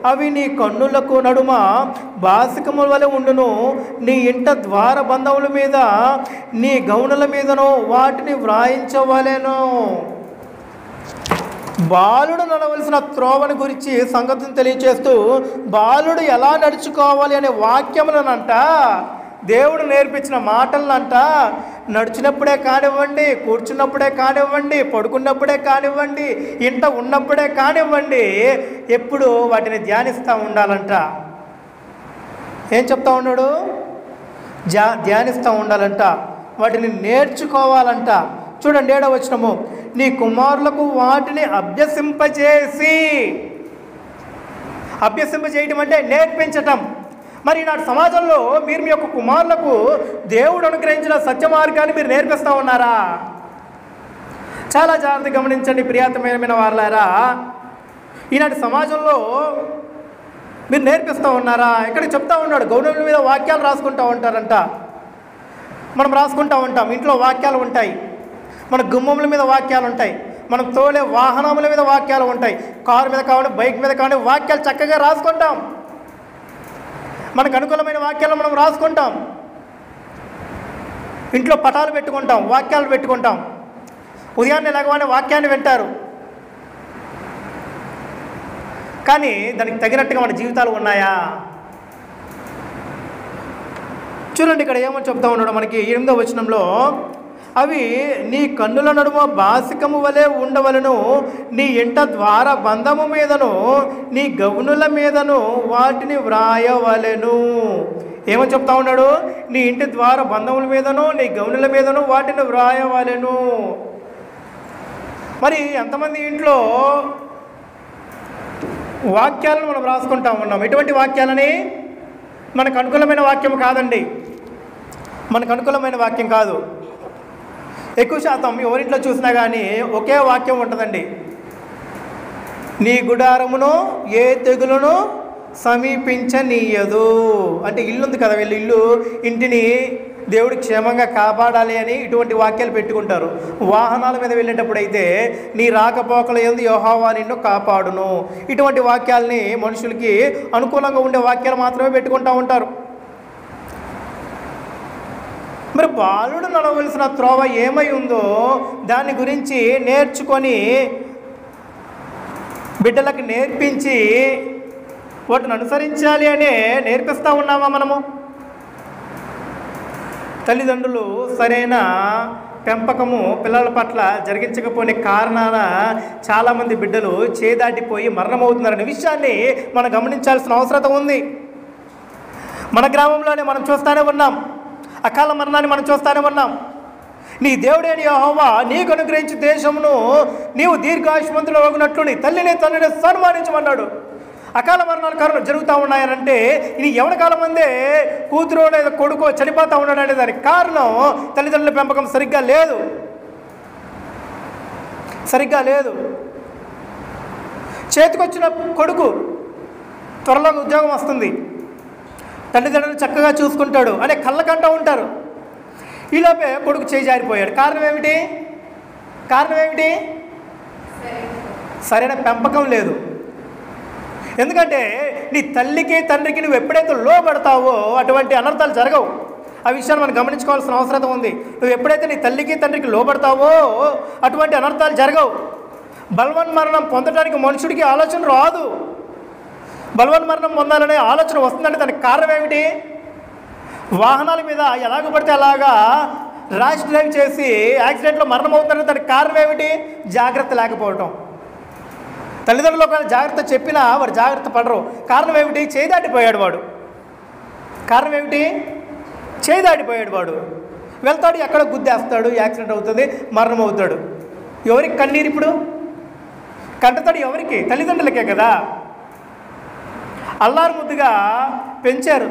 అవి నీ కన్నులకు నడుమ బాసికముల వలె ఉండును. నీ ఇంట ద్వారబంధముల మీద, నీ గౌనుల మీదను వాటిని వ్రాయించవలెను. బాలుడు నడవలసిన త్రోవని గురించి సంగతిని తెలియచేస్తూ బాలుడు ఎలా నడుచుకోవాలి అనే వాక్యములనంట, దేవుడు నేర్పించిన మాటలనంట, నడిచినప్పుడే కానివ్వండి, కూర్చున్నప్పుడే కానివ్వండి, పడుకున్నప్పుడే కానివ్వండి, ఇంట ఉన్నప్పుడే కానివ్వండి, ఎప్పుడు వాటిని ధ్యానిస్తూ ఉండాలంట. ఏం చెప్తా ఉన్నాడు? ధ్యానిస్తూ ఉండాలంట, వాటిని నేర్చుకోవాలంట. చూడండి 7వ వచనము, నీ కుమారులకు వాటిని అభ్యసింపజేయటం అంటే నేర్పించటం. మరి నాటి సమాజంలో మీరు మీ యొక్క కుమారులకు దేవుడు అనుగ్రహించిన సత్య మార్గాన్ని మీరు నేర్పిస్తూ ఉన్నారా? చాలా జాగ్రత్తగా గమనించండి ప్రియాతమైన వారలారా, ఈనాటి సమాజంలో మీరు నేర్పిస్తూ ఉన్నారా? ఇక్కడ చెప్తా ఉన్నాడు, గౌరవుల మీద వాక్యాలు రాసుకుంటూ ఉంటారంట. మనం రాసుకుంటూ ఉంటాం, ఇంట్లో వాక్యాలు ఉంటాయి, మన గుమ్మముల మీద వాక్యాలు ఉంటాయి, మనం తోలే వాహనముల మీద వాక్యాలు ఉంటాయి, కారు మీద కావాలి, బైక్ మీద కావాలి, వాక్యాలు చక్కగా రాసుకుంటాం. మనకు అనుకూలమైన వాక్యాలు మనం రాసుకుంటాం. ఇంట్లో పటాలు పెట్టుకుంటాం, వాక్యాలు పెట్టుకుంటాం. ఉదయాన్నే లేకగానే వాక్యాన్ని వింటారు. కానీ దానికి తగినట్టుగా మన జీవితాలు ఉన్నాయా? చూడండి ఇక్కడ ఏమని చెప్తా ఉన్నాడు మనకి 8వ వచనంలో, అవి నీ కన్నుల నడుమ బాసికము వలె ఉండవలను. నీ ఇంట ద్వార బంధము మీదను, నీ గౌనుల మీదను వాటిని వ్రాయవలెను. ఏమని చెప్తా ఉన్నాడు? నీ ఇంటి ద్వార బంధముల మీదను, నీ గౌనుల మీదను వాటిని వ్రాయవలెను. మరి ఎంతమంది ఇంట్లో వాక్యాలను మనం రాసుకుంటా ఉన్నాం? ఎటువంటి వాక్యాలని? మనకు అనుకూలమైన వాక్యం కాదండి, మనకు అనుకూలమైన వాక్యం కాదు. ఎక్కువ శాతం ఎవరింట్లో చూసినా కానీ ఒకే వాక్యం ఉంటుందండి, నీ గుడారమును ఏ తెగులును సమీపించనీయదు. అంటే ఇల్లు ఉంది కదా, వీళ్ళు ఇంటిని దేవుడు క్షేమంగా కాపాడాలి అని ఇటువంటి వాక్యాలు పెట్టుకుంటారు. వాహనాల మీద వెళ్ళేటప్పుడు అయితే నీ రాకపోకల యందు యెహోవా నిన్ను కాపాడును. ఇటువంటి వాక్యాలని మనుషులకి అనుకూలంగా ఉండే వాక్యాలు మాత్రమే పెట్టుకుంటూ ఉంటారు. మరి బాలుడు నడవలసిన త్రోవ ఏమై ఉందో దాని గురించి నేర్చుకొని బిడ్డలకు నేర్పించి వాటిని అనుసరించాలి అనే నేర్పిస్తూ ఉన్నామా మనము? తల్లిదండ్రులు సరైన పెంపకము పిల్లల పట్ల జరిగించకపోయిన కారణాన చాలామంది బిడ్డలు చేదాటిపోయి మరణమవుతున్నారనే విషయాన్ని మనం గమనించాల్సిన అవసరం ఉంది. మన గ్రామంలోనే మనం చూస్తూనే ఉన్నాం, అకాల మరణాన్ని మనం చూస్తూనే ఉన్నాం. నీ దేవుడైన యెహోవా నీకు అనుగ్రహించి దేశమును నీవు దీర్ఘాయుష్మంతులు అగునట్లు నీ తల్లిని సన్మానించమన్నాడు. అకాల మరణాల కారణం జరుగుతూ ఉన్నాయనంటే ఇది ఎవరి కాలం మందే కూతురు లేదా కొడుకు చనిపోతూ ఉన్నాడు అనే దానికి కారణం తల్లిదండ్రుల పెంపకం సరిగ్గా లేదు. చేతికొచ్చిన కొడుకు త్వరలో ఉద్యోగం వస్తుంది, తల్లిదండ్రులు చక్కగా చూసుకుంటాడు అనే కళ్ళకంటూ ఉంటారు. ఈలోపే కొడుకు చేయి జారిపోయాడు. కారణం ఏమిటి? సరైన పెంపకం లేదు. ఎందుకంటే నీ తల్లికి తండ్రికి నువ్వు ఎప్పుడైతే లోబడతావో అటువంటి అనర్థాలు జరగవు. ఆ విషయాన్ని మనం గమనించుకోవాల్సిన అవసరం ఉంది. నువ్వు ఎప్పుడైతే నీ తల్లికి తండ్రికి లోబడతావో అటువంటి అనర్థాలు జరగవు. బలవన్ మరణం పొందడానికి మనుషుడికి ఆలోచన రాదు. బలవన్ మరణం పొందాలనే ఆలోచన వస్తుందంటే దానికి కారణం ఏమిటి? వాహనాల మీద ఎలాగ పడితే అలాగా ర్యాష్ డ్రైవ్ చేసి యాక్సిడెంట్లో మరణం అవుతుందంటే దానికి కారణం ఏమిటి? జాగ్రత్త లేకపోవటం. తల్లిదండ్రులు ఒకవేళ జాగ్రత్త చెప్పినా వాడు జాగ్రత్త పడరు. కారణం ఏమిటి? చేయి దాటిపోయాడు వాడు. వెళ్తాడు, ఎక్కడ గుద్దేస్తాడు, యాక్సిడెంట్ అవుతుంది, మరణం అవుతాడు. ఎవరికి కన్నీరు ఇప్పుడు? కంటతాడు ఎవరికి? తల్లిదండ్రులకే కదా. అల్లారు ముద్దుగా పెంచారు.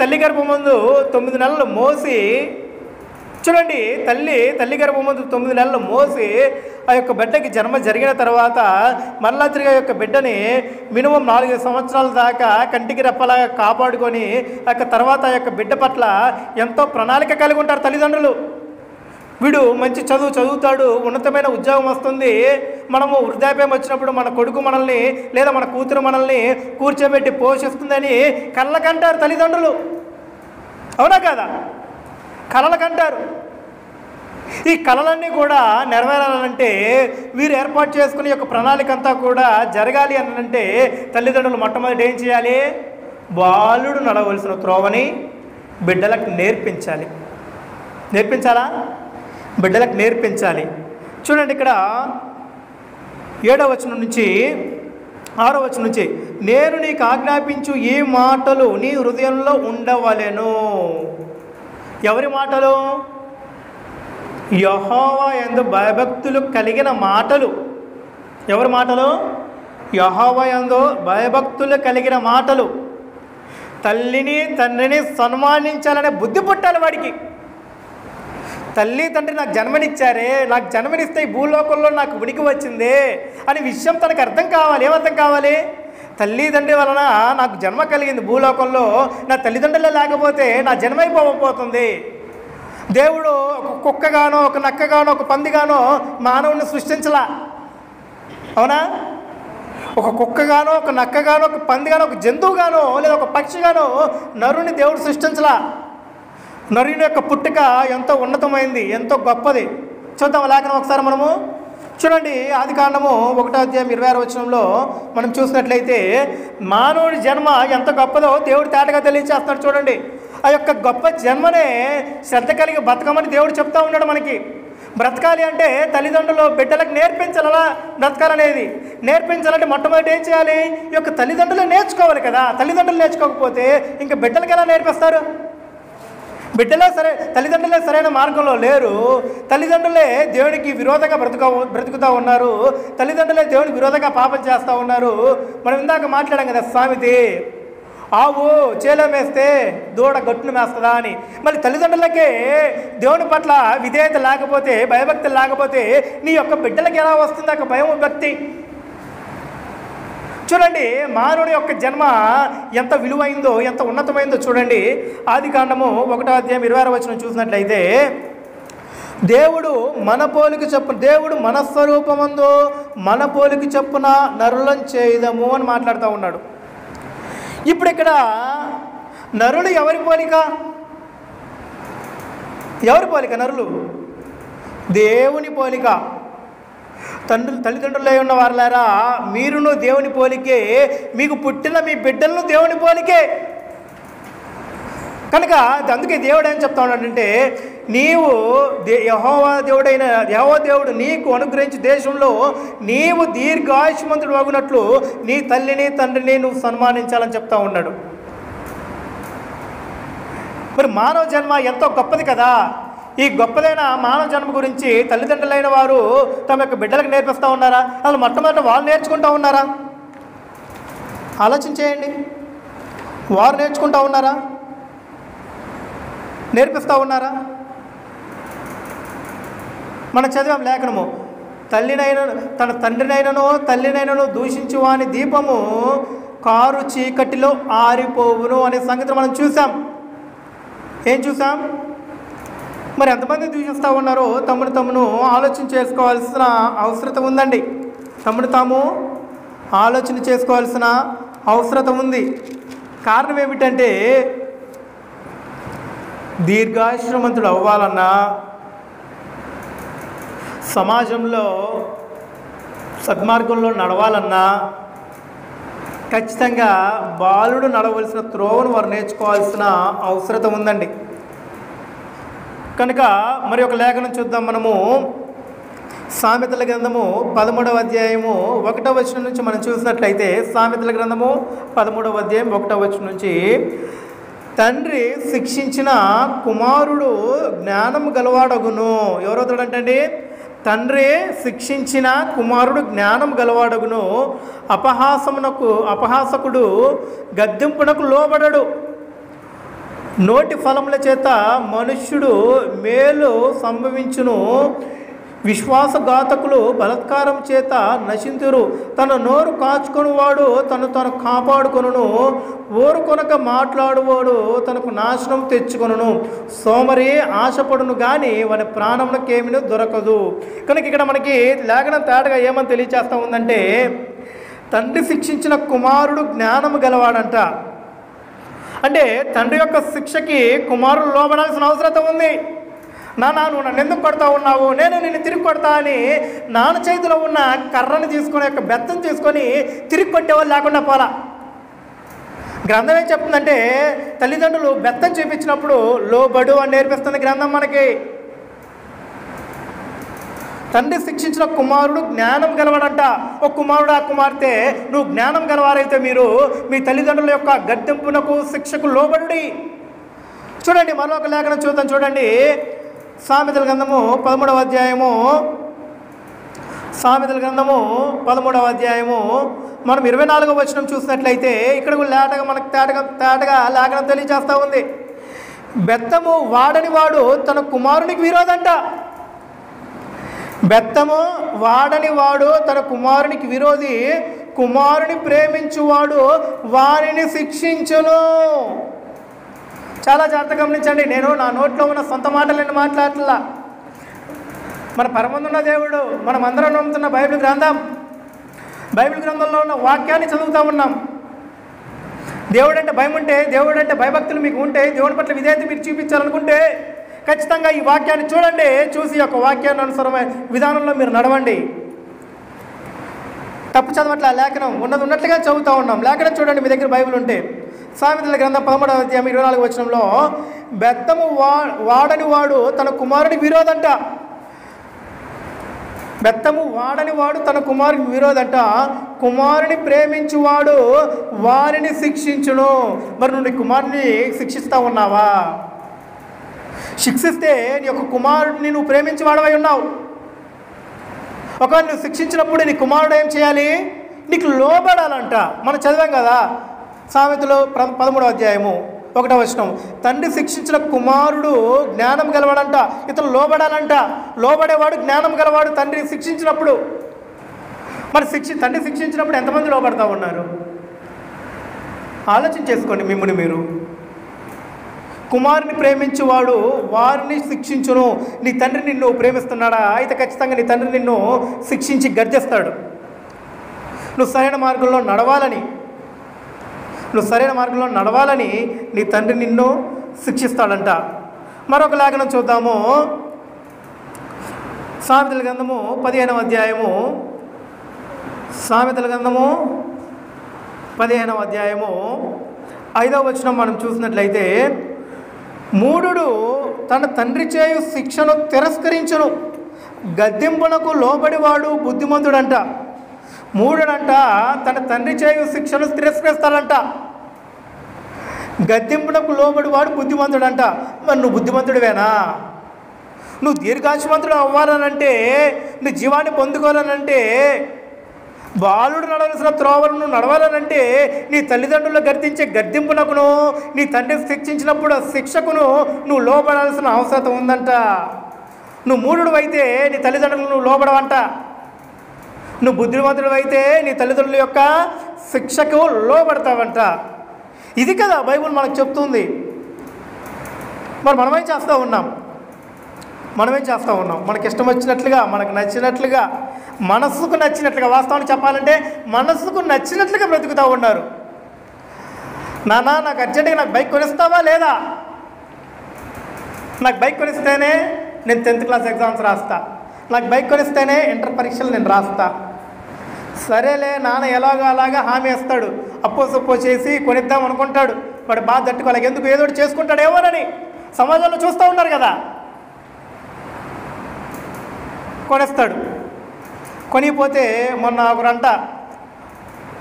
తల్లి గర్భమందు 9 నెలలు మోసి, చూడండి, తల్లి గర్భమందు 9 నెలలు మోసి ఆ యొక్క బిడ్డకి జన్మ జరిగిన తర్వాత మరలా తిరిగి ఆ యొక్క బిడ్డని మినిమం 4 సంవత్సరాల దాకా కంటికి రెప్పలాగా కాపాడుకొని ఆ యొక్క తర్వాత ఆ యొక్క బిడ్డ పట్ల ఎంతో ప్రణాళిక కలిగి ఉంటారు తల్లిదండ్రులు. వీడు మంచి చదువుతాడు, ఉన్నతమైన ఉద్యోగం వస్తుంది, మనము వృద్ధాప్యం వచ్చినప్పుడు మన కొడుకు మనల్ని లేదా మన కూతురు మనల్ని కూర్చోబెట్టి పోషిస్తుందని కళ్ళకంటారు తల్లిదండ్రులు. అవునా కాదా? కలలకంటారు. ఈ కళలన్నీ కూడా నెరవేరాలంటే వీరు ఏర్పాటు చేసుకునే యొక్క ప్రణాళిక అంతా కూడా జరగాలి అని అంటే తల్లిదండ్రులు మొట్టమొదటి ఏం చేయాలి? బాలుడు నడవలసిన త్రోవని బిడ్డలకు నేర్పించాలా? బిడ్డలకు నేర్పించాలి. చూడండి, ఇక్కడ 7వ వచనం నుంచి 6వ వచనం నుంచి, నేను నీకు ఆజ్ఞాపించు ఈ మాటలు నీ హృదయంలో ఉండవలెను. ఎవరి మాటలు? యెహోవా యందు భయభక్తులు కలిగిన మాటలు. ఎవరి మాటలు? యెహోవా యందు భయభక్తులు కలిగిన మాటలు. తల్లిని తండ్రిని సన్మానించాలనే బుద్ధి పుట్టాలి వాడికి. తల్లి తండ్రి నాకు జన్మనిచ్చారే, నాకు జన్మనిస్తే ఈ భూలోకంలో నాకు ఉనికి వచ్చిందే అనే విషయం తనకు అర్థం కావాలి. ఏమర్థం కావాలి? తల్లి తండ్రి వలన నాకు జన్మ కలిగింది భూలోకంలో, నా తల్లిదండ్రులే లేకపోతే నా జన్మ అయిపోతుంది. దేవుడు ఒక కుక్కగానో ఒక నక్కగానో ఒక పందిగానో మానవుని సృష్టించలా. అవునా? ఒక కుక్కగానో ఒక నక్కగానో ఒక పందిగానో ఒక జంతువుగానో లేదా ఒక పక్షిగానో నరుని దేవుడు సృష్టించలా. నరుని యొక్క పుట్టుక ఎంతో ఉన్నతమైంది, ఎంతో గొప్పది. చూద్దాం లేఖనం ఒకసారి మనము. చూడండి, ఆదికాండము 1వ అధ్యాయం 26వ వచనంలో మనం చూసినట్లయితే మానవుడి జన్మ ఎంత గొప్పదో దేవుడు తేటగా తెలియజేస్తున్నాడు. చూడండి, ఆ యొక్క గొప్ప జన్మనే శ్రద్ధ కలిగి బతకమని దేవుడు చెప్తా ఉన్నాడు మనకి. బ్రతకాలి అంటే తల్లిదండ్రులు బిడ్డలకు నేర్పించాలి అలా బ్రతకాలనేది. నేర్పించాలంటే మొట్టమొదటి ఏం చేయాలి? ఈ యొక్క తల్లిదండ్రులే నేర్చుకోవాలి కదా. తల్లిదండ్రులు నేర్చుకోకపోతే ఇంకా బిడ్డలకు ఎలా నేర్పిస్తారు? తల్లిదండ్రులే సరైన మార్గంలో లేరు. తల్లిదండ్రులే దేవునికి విరోధంగా బ్రతుకుతూ ఉన్నారు. తల్లిదండ్రులే దేవునికి విరోధంగా పాపం చేస్తూ ఉన్నారు. మనం ఇందాక మాట్లాడాం కదా సామెతి, ఆవు చేలో మేస్తే దూడ గట్టును మేస్తుందా అని. మళ్ళీ తల్లిదండ్రులకే దేవుని పట్ల విధేయత లేకపోతే, భయభక్తులు లేకపోతే నీ యొక్క బిడ్డలకి ఎలా వస్తుంది ఒక భయం భక్తి? చూడండి, మానవుడి యొక్క జన్మ ఎంత విలువైందో, ఎంత ఉన్నతమైందో చూడండి. ఆదికాండము 1వ అధ్యాయం 26వ వచనం చూసినట్లయితే, దేవుడు మన స్వరూపమందు మన పోలిక చొప్పున నరులను చేయుదము అని మాట్లాడుతూ ఉన్నాడు. ఇప్పుడు ఇక్కడ నరులు ఎవరి పోలిక? నరులు దేవుని పోలిక. తల్లిదండ్రులై ఉన్న వారులారా, మీరును దేవుని పోలికే, మీకు పుట్టిన మీ బిడ్డలను దేవుని పోలికే. కనుక అందుకే దేవుడు ఏం చెప్తా ఉన్నాడంటే, నీవు యెహోవా దేవుడు నీకు అనుగ్రహించే దేశంలో నీవు దీర్ఘాయుష్మంతుడు అగునట్లు నీ తల్లిని తండ్రిని నువ్వు సన్మానించాలని చెప్తా ఉన్నాడు. మరి మానవ జన్మ ఎంతో గొప్పది కదా. ఈ గొప్పదైన మానవ జన్మ గురించి తల్లిదండ్రులైన వారు తమ యొక్క బిడ్డలకు నేర్పిస్తూ ఉన్నారా? అసలు మొట్టమొదటి వాళ్ళు నేర్చుకుంటూ ఉన్నారా? ఆలోచన చేయండి. వారు నేర్చుకుంటూ ఉన్నారా? నేర్పిస్తూ ఉన్నారా? మనం చదివాం లేఖనము, తన తండ్రినైనను తల్లినైనను దూషించు వాని దీపము కారు చీకటిలో ఆరిపోవును అనే సంగతి మనం చూసాం. ఏం చూసాం? మరి ఎంతమంది దూషిస్తూ ఉన్నారో తమను ఆలోచన చేసుకోవాల్సిన అవసరం ఉందండి. తాము ఆలోచన చేసుకోవాల్సిన అవసరం ఉంది. కారణం ఏమిటంటే, దీర్ఘాయుష్మంతుడు అవ్వాలన్నా, సమాజంలో సద్మార్గంలో నడవాలన్నా ఖచ్చితంగా బాలుడు నడవలసిన త్రోవను వారు నేర్చుకోవాల్సిన అవసరం ఉందండి. కనుక మరి ఒక లేఖనం చూద్దాం మనము. సామెతల గ్రంథము 13వ అధ్యాయము 1వ వచనం నుంచి మనం చూసినట్లయితే, సామెతల గ్రంథము 13వ అధ్యాయం 1వ వచనం నుంచి, తండ్రి శిక్షించిన కుమారుడు జ్ఞానం గలవాడగును. ఎవరవుతాడంటండి? తండ్రి శిక్షించిన కుమారుడు జ్ఞానం గలవాడగును. అపహాసకుడు గద్దింపునకు లోబడడు. నోటి ఫలముల చేత మనుష్యుడు మేలు సంభవించును. విశ్వాసఘాతకులు బలత్కారం చేత నశింతురు. తన నోరు కాచుకొనువాడు తను కాపాడుకొనును. ఊరుకొనక మాట్లాడువాడు తనకు నాశనం తెచ్చుకొనును. సోమరి ఆశపడును కానీ వాని ప్రాణమునకేమీ దొరకదు. కనుక ఇక్కడ మనకి లేఖనం తేటగా ఏమని తెలియచేస్తూ ఉందంటే, తండ్రి శిక్షించిన కుమారుడు జ్ఞానం గలవాడంట. అంటే తండ్రి యొక్క శిక్షకి కుమారుడు లోబడాల్సిన అవసరం ఉంది. నువ్వు నన్ను ఎందుకు కొడతా ఉన్నావు, నేను నిన్ను తిరిగి కొడతా అని నాన్న చేతిలో ఉన్న కర్రను తీసుకొని, యొక్క బెత్తం తీసుకొని తిరిగి కొట్టేవాళ్ళు లేకుండా పోలా. గ్రంథం ఏం చెప్తుందంటే, తల్లిదండ్రులు బెత్తం చూపించినప్పుడు లోబడు అని నేర్పిస్తుంది గ్రంథం మనకి. తండ్రి శిక్షించిన కుమారుడు జ్ఞానం గలవాడంట. ఒక కుమారుడు, ఆ కుమార్తె, నువ్వు జ్ఞానం గలవారైతే మీరు మీ తల్లిదండ్రుల యొక్క గద్దెంపునకు శిక్షకు లోబడి. చూడండి మరొక లేఖనం చూద్దాం. చూడండి, సామెతల గ్రంథము 13వ అధ్యాయము, సామెతల గ్రంథము 13వ అధ్యాయము మనం 24వ వచనం చూసినట్లయితే, ఇక్కడ కూడా మనకు తేటగా లేఖనం తెలియజేస్తూ ఉంది. బెత్తము వాడని వాడు తన కుమారునికి విరోధంట. బెత్తము వాడని వాడు తన కుమారునికి విరోధి. కుమారుని ప్రేమించువాడు వారిని శిక్షించును. చాలా జాగ్రత్తగా గమనించండి. నేను నా నోట్లో ఉన్న సొంత మాటలను మాట్లాడట్లా. మన పరమందున్న దేవుడు, మనం అందరం నమ్ముతున్న బైబిల్ గ్రంథంలో ఉన్న వాక్యాన్ని చదువుతూ ఉన్నాం. దేవుడు అంటే భయం ఉంటే, దేవుడు అంటే భయభక్తులు మీకు ఉంటే, దేవుని పట్ల విధేయత మీరు చూపించాలనుకుంటే ఖచ్చితంగా ఈ వాక్యాన్ని చూడండి. చూసి యొక్క వాక్యాన్ని అనుసరమైన విధానంలో మీరు నడవండి. తప్పు చదవట్ల, లేఖనం ఉన్నట్లుగా చదువుతూ ఉన్నాం. లేఖనం చూడండి మీ దగ్గర బైబిల్ ఉంటే. సామెతల గ్రంథం 13వ అధ్యాయం 24వ వచనంలో, బెత్తము వాడని వాడు తన కుమారుడికి విరోధంట. బెత్తము వాడని వాడు తన కుమారుడికి విరోధంట. కుమారుని ప్రేమించువాడు వారిని శిక్షించును. మరి నువ్వు నీ కుమారుని శిక్షిస్తూ ఉన్నావా? శిక్షిస్తే నీ యొక్క కుమారుడిని నువ్వు ప్రేమించి వాడవై ఉన్నావు. ఒకవేళ నువ్వు శిక్షించినప్పుడు నీ కుమారుడు ఏం చేయాలి? నీకు లోబడాలంట. మనం చదివాం కదా సామెతలు 13వ అధ్యాయము 1వ వచనం, తండ్రి శిక్షించిన కుమారుడు జ్ఞానం గలవాడంట. ఇతను లోబడాలంట. లోబడేవాడు జ్ఞానం గలవాడు తండ్రి శిక్షించినప్పుడు. మరి తండ్రి శిక్షించినప్పుడు ఎంతమంది లోబడతా ఉన్నారు? ఆలోచన చేసుకోండి మిమ్మల్ని మీరు. కుమారుని ప్రేమించువాడు వారిని శిక్షించును. నీ తండ్రి నిన్ను ప్రేమిస్తున్నాడా? అయితే ఖచ్చితంగా నీ తండ్రి నిన్ను శిక్షించి గర్జిస్తాడు. నువ్వు సరైన మార్గంలో నడవాలని నీ తండ్రి నిన్ను శిక్షిస్తాడంట. మరొక లేఖనం చూద్దాము. సామెతల గ్రంథము 15వ అధ్యాయము, సామెతల గ్రంథము 15వ అధ్యాయము 5వ వచనం మనం చూసినట్లయితే, మూఢుడు తన తండ్రి చేయు శిక్షను తిరస్కరించును, గద్దింపునకు లోబడివాడు బుద్ధిమంతుడంట. మూఢుడంట తన తండ్రి చేయు శిక్షను తిరస్కరిస్తాడంట, గద్దింపునకు లోబడివాడు బుద్ధిమంతుడంట. మరి నువ్వు బుద్ధిమంతుడివేనా? నువ్వు దీర్ఘాయుష్మంతుడు అవ్వాలనంటే, నువ్వు జీవాన్ని పొందుకోవాలనంటే, బాలుడు నడవలసిన త్రోవలను నువ్వు నడవాలనంటే, నీ తల్లిదండ్రులు గర్తించే గద్దింపునకును, నీ తండ్రి శిక్షించినప్పుడు శిక్షకును నువ్వు లోబడాల్సిన అవసరం ఉందంట. నువ్వు మూఢుడు అయితే నీ తల్లిదండ్రులు నువ్వు లోబడవంట. నువ్వు బుద్ధిమంతుడు అయితే నీ తల్లిదండ్రుల యొక్క శిక్షకు లోబడతావంట. ఇది కదా బైబుల్ మనకు చెప్తుంది. మరి మనమేం చేస్తూ ఉన్నాం? మనకి ఇష్టం వచ్చినట్లుగా, మనకు నచ్చినట్లుగా, మనస్సుకు నచ్చినట్లుగా, వాస్తవాన్ని చెప్పాలంటే మనస్సుకు నచ్చినట్లుగా బ్రతుకుతూ ఉన్నారు. నాన్న నాకు అర్జెంటుగా నాకు బైక్ కొనిస్తావా లేదా? నాకు బైక్ కొనిస్తేనే నేను 10th క్లాస్ ఎగ్జామ్స్ రాస్తా, నాకు బైక్ కొనిస్తేనే ఇంటర్ పరీక్షలు నేను రాస్తా. సరేలే నాన్న ఎలాగో అలాగా హామీ ఇస్తాడు, అప్పో సొప్పో చేసి కొనిద్దాం అనుకుంటాడు. వాడు బాధ తట్టుకోలేక ఎందుకు ఏదో ఒకటి చేసుకుంటాడేమోనని సమాజంలో చూస్తూ ఉన్నారు కదా. కొనేస్తాడు. కొనిపోతే మొన్న ఒకరంట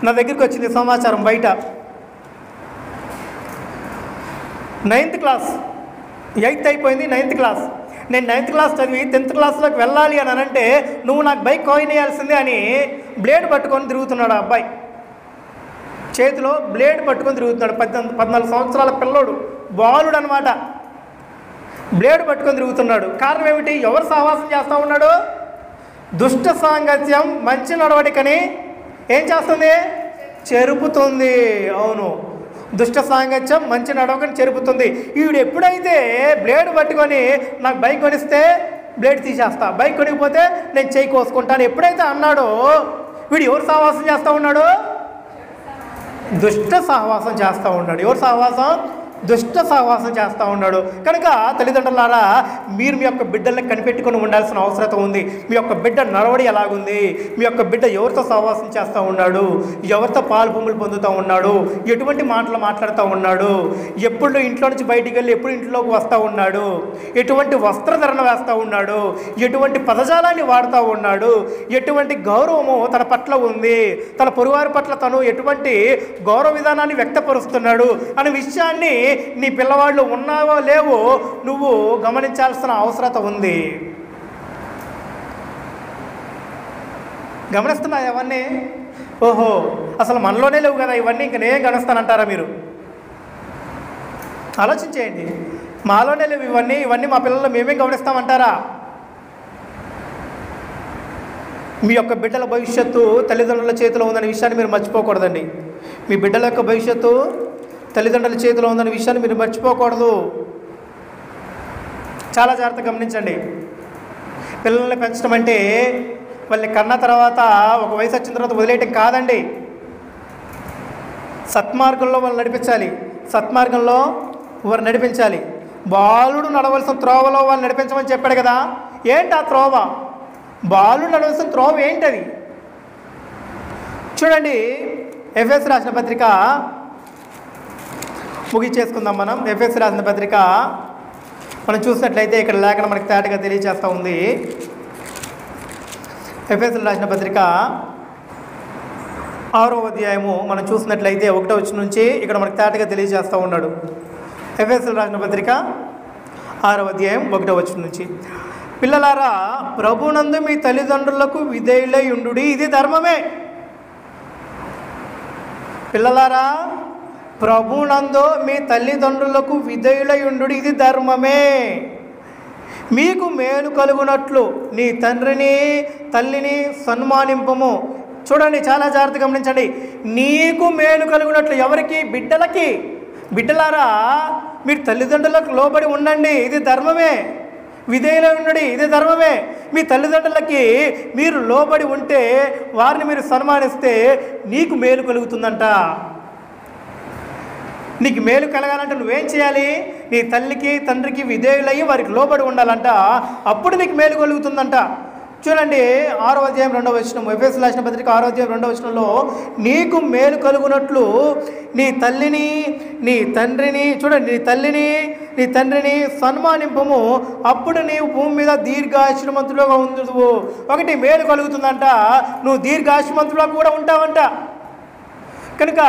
నా దగ్గరికి వచ్చింది సమాచారం బయట. 9th క్లాస్, 8th అయిపోయింది, 9th క్లాస్. నేను 9th క్లాస్ చదివి 10th క్లాస్లోకి వెళ్ళాలి అని అంటే నువ్వు నాకు బైక్ కొనియాల్సిందే అని బ్లేడ్ పట్టుకొని తిరుగుతున్నాడు. ఆ అబ్బాయి చేతిలో బ్లేడ్ పట్టుకొని తిరుగుతున్నాడు. 14 సంవత్సరాల పిల్లోడు, బాలుడు అనమాట. బ్లేడ్ పట్టుకొని తిరుగుతున్నాడు. కారణం ఏమిటి? ఎవరు సహవాసం చేస్తూ ఉన్నాడు? దుష్ట సాంగత్యం మంచి నడవడికని ఏం చేస్తుంది? చెరుపుతుంది. అవును, దుష్ట సాంగత్యం మంచి నడవకని చెరుపుతుంది. వీడు ఎప్పుడైతే బ్లేడ్ పట్టుకొని నాకు బైక్ కొనిస్తే బ్లేడ్ తీసేస్తా, బైక్ కొనికపోతే నేను చేయి కోసుకుంటాను ఎప్పుడైతే అన్నాడో, వీడు ఎవరు సహవాసం చేస్తూ ఉన్నాడు? దుష్ట సహవాసం చేస్తూ ఉన్నాడు. ఎవరు సహవాసం? దుష్ట సహవాసం చేస్తూ ఉన్నాడు. కనుక తల్లిదండ్రులారా, మీరు మీ యొక్క బిడ్డల్ని కనిపెట్టుకొని ఉండాల్సిన అవసరం ఉంది. మీ యొక్క బిడ్డ నడవడి ఎలాగుంది? మీ యొక్క బిడ్డ ఎవరితో సహవాసం చేస్తూ ఉన్నాడు? ఎవరితో పాలు పొమ్ములు పొందుతూ ఉన్నాడు? ఎటువంటి మాటలు మాట్లాడుతూ ఉన్నాడు? ఎప్పుడు ఇంట్లో నుంచి బయటికి వెళ్ళి ఎప్పుడు ఇంట్లోకి వస్తూ ఉన్నాడు? ఎటువంటి వస్త్రధరణ వేస్తూ ఉన్నాడు? ఎటువంటి పదజాలాన్ని వాడుతూ ఉన్నాడు? ఎటువంటి గౌరవము తన పట్ల ఉంది? తన పొరుగువారి పట్ల తను ఎటువంటి గౌరవ విధానాన్ని వ్యక్తపరుస్తున్నాడు అనే విషయాన్ని నీ పిల్లవాళ్ళు ఉన్నావో లేవో నువ్వు గమనించాల్సిన అవసరత ఉంది. గమనిస్తున్నాయి అవన్నీ? ఓహో, అసలు మనలోనే లేవు కదా ఇవన్నీ, ఇంక నేను గమనిస్తానంటారా మీరు? ఆలోచించేయండి. మాలోనే లేవు ఇవన్నీ మా పిల్లలు మేమే గమనిస్తామంటారా? మీ యొక్క బిడ్డల భవిష్యత్తు తల్లిదండ్రుల చేతిలో ఉందనే విషయాన్ని మీరు మర్చిపోకూడదండి. మీ బిడ్డల యొక్క భవిష్యత్తు తల్లిదండ్రుల చేతిలో ఉందనే విషయాన్ని మీరు మర్చిపోకూడదు. చాలా జాగ్రత్తగా గమనించండి. పిల్లల్ని పెంచడం అంటే వాళ్ళని కన్న తర్వాత ఒక వయసు వచ్చిన తర్వాత వదిలేయటం కాదండి. సత్మార్గంలో వాళ్ళు నడిపించాలి. సత్మార్గంలో వారు నడిపించాలి. బాలుడు నడవలసిన త్రోవలో వాళ్ళు నడిపించమని చెప్పాడు కదా. ఏంటి ఆ త్రోవ? బాలుడు నడవలసిన త్రోవ ఏంటది? చూడండి, ఎఫెసీ రాసిన పత్రిక ముగిచేసుకుందాం మనం. ఎఫెసీ రాసిన పత్రిక మనం చూసినట్లయితే ఇక్కడ లేఖనం మనకి తేటగా తెలియజేస్తూ ఉంది. ఎఫెసీ రాసిన పత్రిక 6వ అధ్యాయము మనం చూసినట్లయితే 1వ వచనం నుంచి ఇక్కడ మనకి తేటగా తెలియజేస్తూ ఉన్నాడు. ఎఫెసీ రాసిన పత్రిక 6వ అధ్యాయం 1వ వచనం నుంచి, పిల్లలారా ప్రభునందు మీ తల్లిదండ్రులకు విధేయులై ఉండుడి, ఇది ధర్మమే. పిల్లలారా ప్రభునందు మీ తల్లిదండ్రులకు విధేయులై ఉండుడి, ఇది ధర్మమే. మీకు మేలు కలుగునట్లు నీ తండ్రిని తల్లిని సన్మానింపము. చూడండి, చాలా జాగ్రత్తగా గమనించండి. నీకు మేలు కలుగునట్లు ఎవరికి? బిడ్డలకి. బిడ్డలారా మీరు తల్లిదండ్రులకు లోబడి ఉండండి, ఇది ధర్మమే. విధేయులై ఉండండి, ఇది ధర్మమే. మీ తల్లిదండ్రులకి మీరు లోబడి ఉంటే, వారిని మీరు సన్మానిస్తే నీకు మేలు కలుగుతుందంట. నీకు మేలు కలగాలంటే నువ్వేం చేయాలి? నీ తల్లికి తండ్రికి విధేయులయ్యి వారికి లోబడి ఉండాలంట. అప్పుడు నీకు మేలు కలుగుతుందంట. చూడండి, 6వ అధ్యాయం 2వ వచనం, ఎఫెసీ రాసిన పత్రిక 6వ అధ్యాయం 2వ వచనంలో, నీకు మేలు కలుగునట్లు నీ తల్లిని నీ తండ్రిని, చూడండి, నీ తల్లిని నీ తండ్రిని సన్మానింపము, అప్పుడు నీవు భూమి మీద దీర్ఘాయుష్మంతుడుగా ఉందువు. ఒకటి మేలు కలుగుతుందంట, నువ్వు దీర్ఘాయుష్మంతుడుగా కూడా ఉంటావంట. కనుక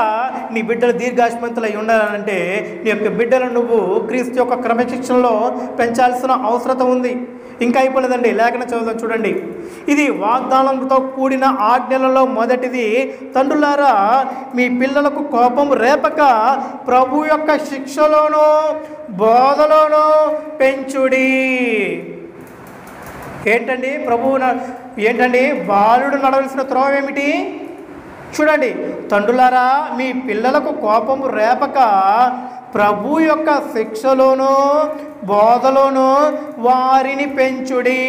నీ బిడ్డలు దీర్ఘాయుష్మంతులు అయి ఉండాలంటే నీ యొక్క బిడ్డలను నువ్వు క్రీస్తు యొక్క క్రమశిక్షణలో పెంచాల్సిన అవసరం ఉంది. ఇంకా అయిపోలేదండి, లేఖన చదువుతాం చూడండి. ఇది వాగ్దానంతో కూడిన ఆజ్ఞలలో మొదటిది. తండ్రులారా, మీ పిల్లలకు కోపం రేపక ప్రభు యొక్క శిక్షలోనూ బోధలోనూ పెంచుడి. ఏంటండి ఏంటండి బాలుడు నడవలసిన త్రోవ ఏమిటి? చూడండి, తండ్రులారా మీ పిల్లలకు కోపము రేపక ప్రభు యొక్క శిక్షలోనూ బోధలోనూ వారిని పెంచుడి.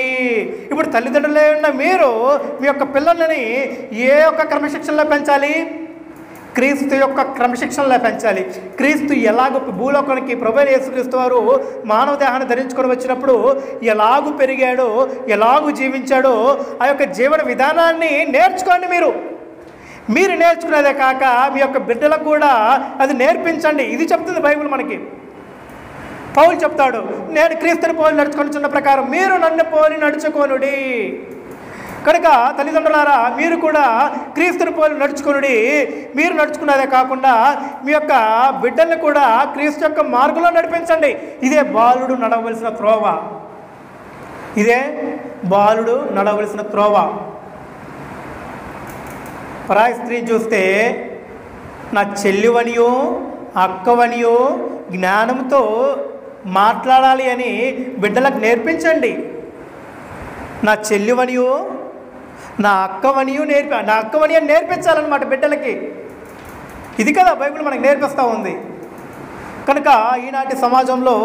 ఇప్పుడు తల్లిదండ్రులే ఉన్న మీరు మీ యొక్క పిల్లలని ఏ యొక్క క్రమశిక్షణలో పెంచాలి? క్రీస్తు యొక్క క్రమశిక్షణలో పెంచాలి. క్రీస్తు ఎలాగో భూలోకానికి ప్రభు యేసుక్రీస్తు వారు మానవ దేహాన్ని ధరించుకొని వచ్చినప్పుడు ఎలాగూ పెరిగాడో, ఎలాగూ జీవించాడో ఆ యొక్క జీవన విధానాన్ని నేర్చుకోండి. మీరు నేర్చుకునేదే కాక మీ యొక్క బిడ్డలకు కూడా అది నేర్పించండి. ఇది చెప్తుంది బైబిల్ మనకి. పౌలు చెప్తాడు, నేను క్రీస్తుని పోలి నడుచుకొనిచున్న ప్రకారం మీరు నన్ను పోలి నడుచుకొనుడి. కనుక తల్లిదండ్రులారా, మీరు కూడా క్రీస్తుని పోలి నడుచుకొనుడి. మీరు నడుచుకునేదే కాకుండా మీ యొక్క బిడ్డల్ని కూడా క్రీస్తు యొక్క మార్గంలో నడిపించండి. ఇదే బాలుడు నడవలసిన త్రోవ. ఇదే బాలుడు నడవలసిన త్రోవ. పరాయి స్త్రీ చూస్తే నా చెల్లివనియో అక్కవనియో జ్ఞానంతో మాట్లాడాలి అని బిడ్డలకు నేర్పించండి. నా చెల్లివనియో నా అక్కవనియో నా అక్కవని అని నేర్పించాలన్నమాట బిడ్డలకి. ఇది కదా బైబిల్ మనకు నేర్పిస్తూ ఉంది. కనుక ఈనాటి సమాజంలో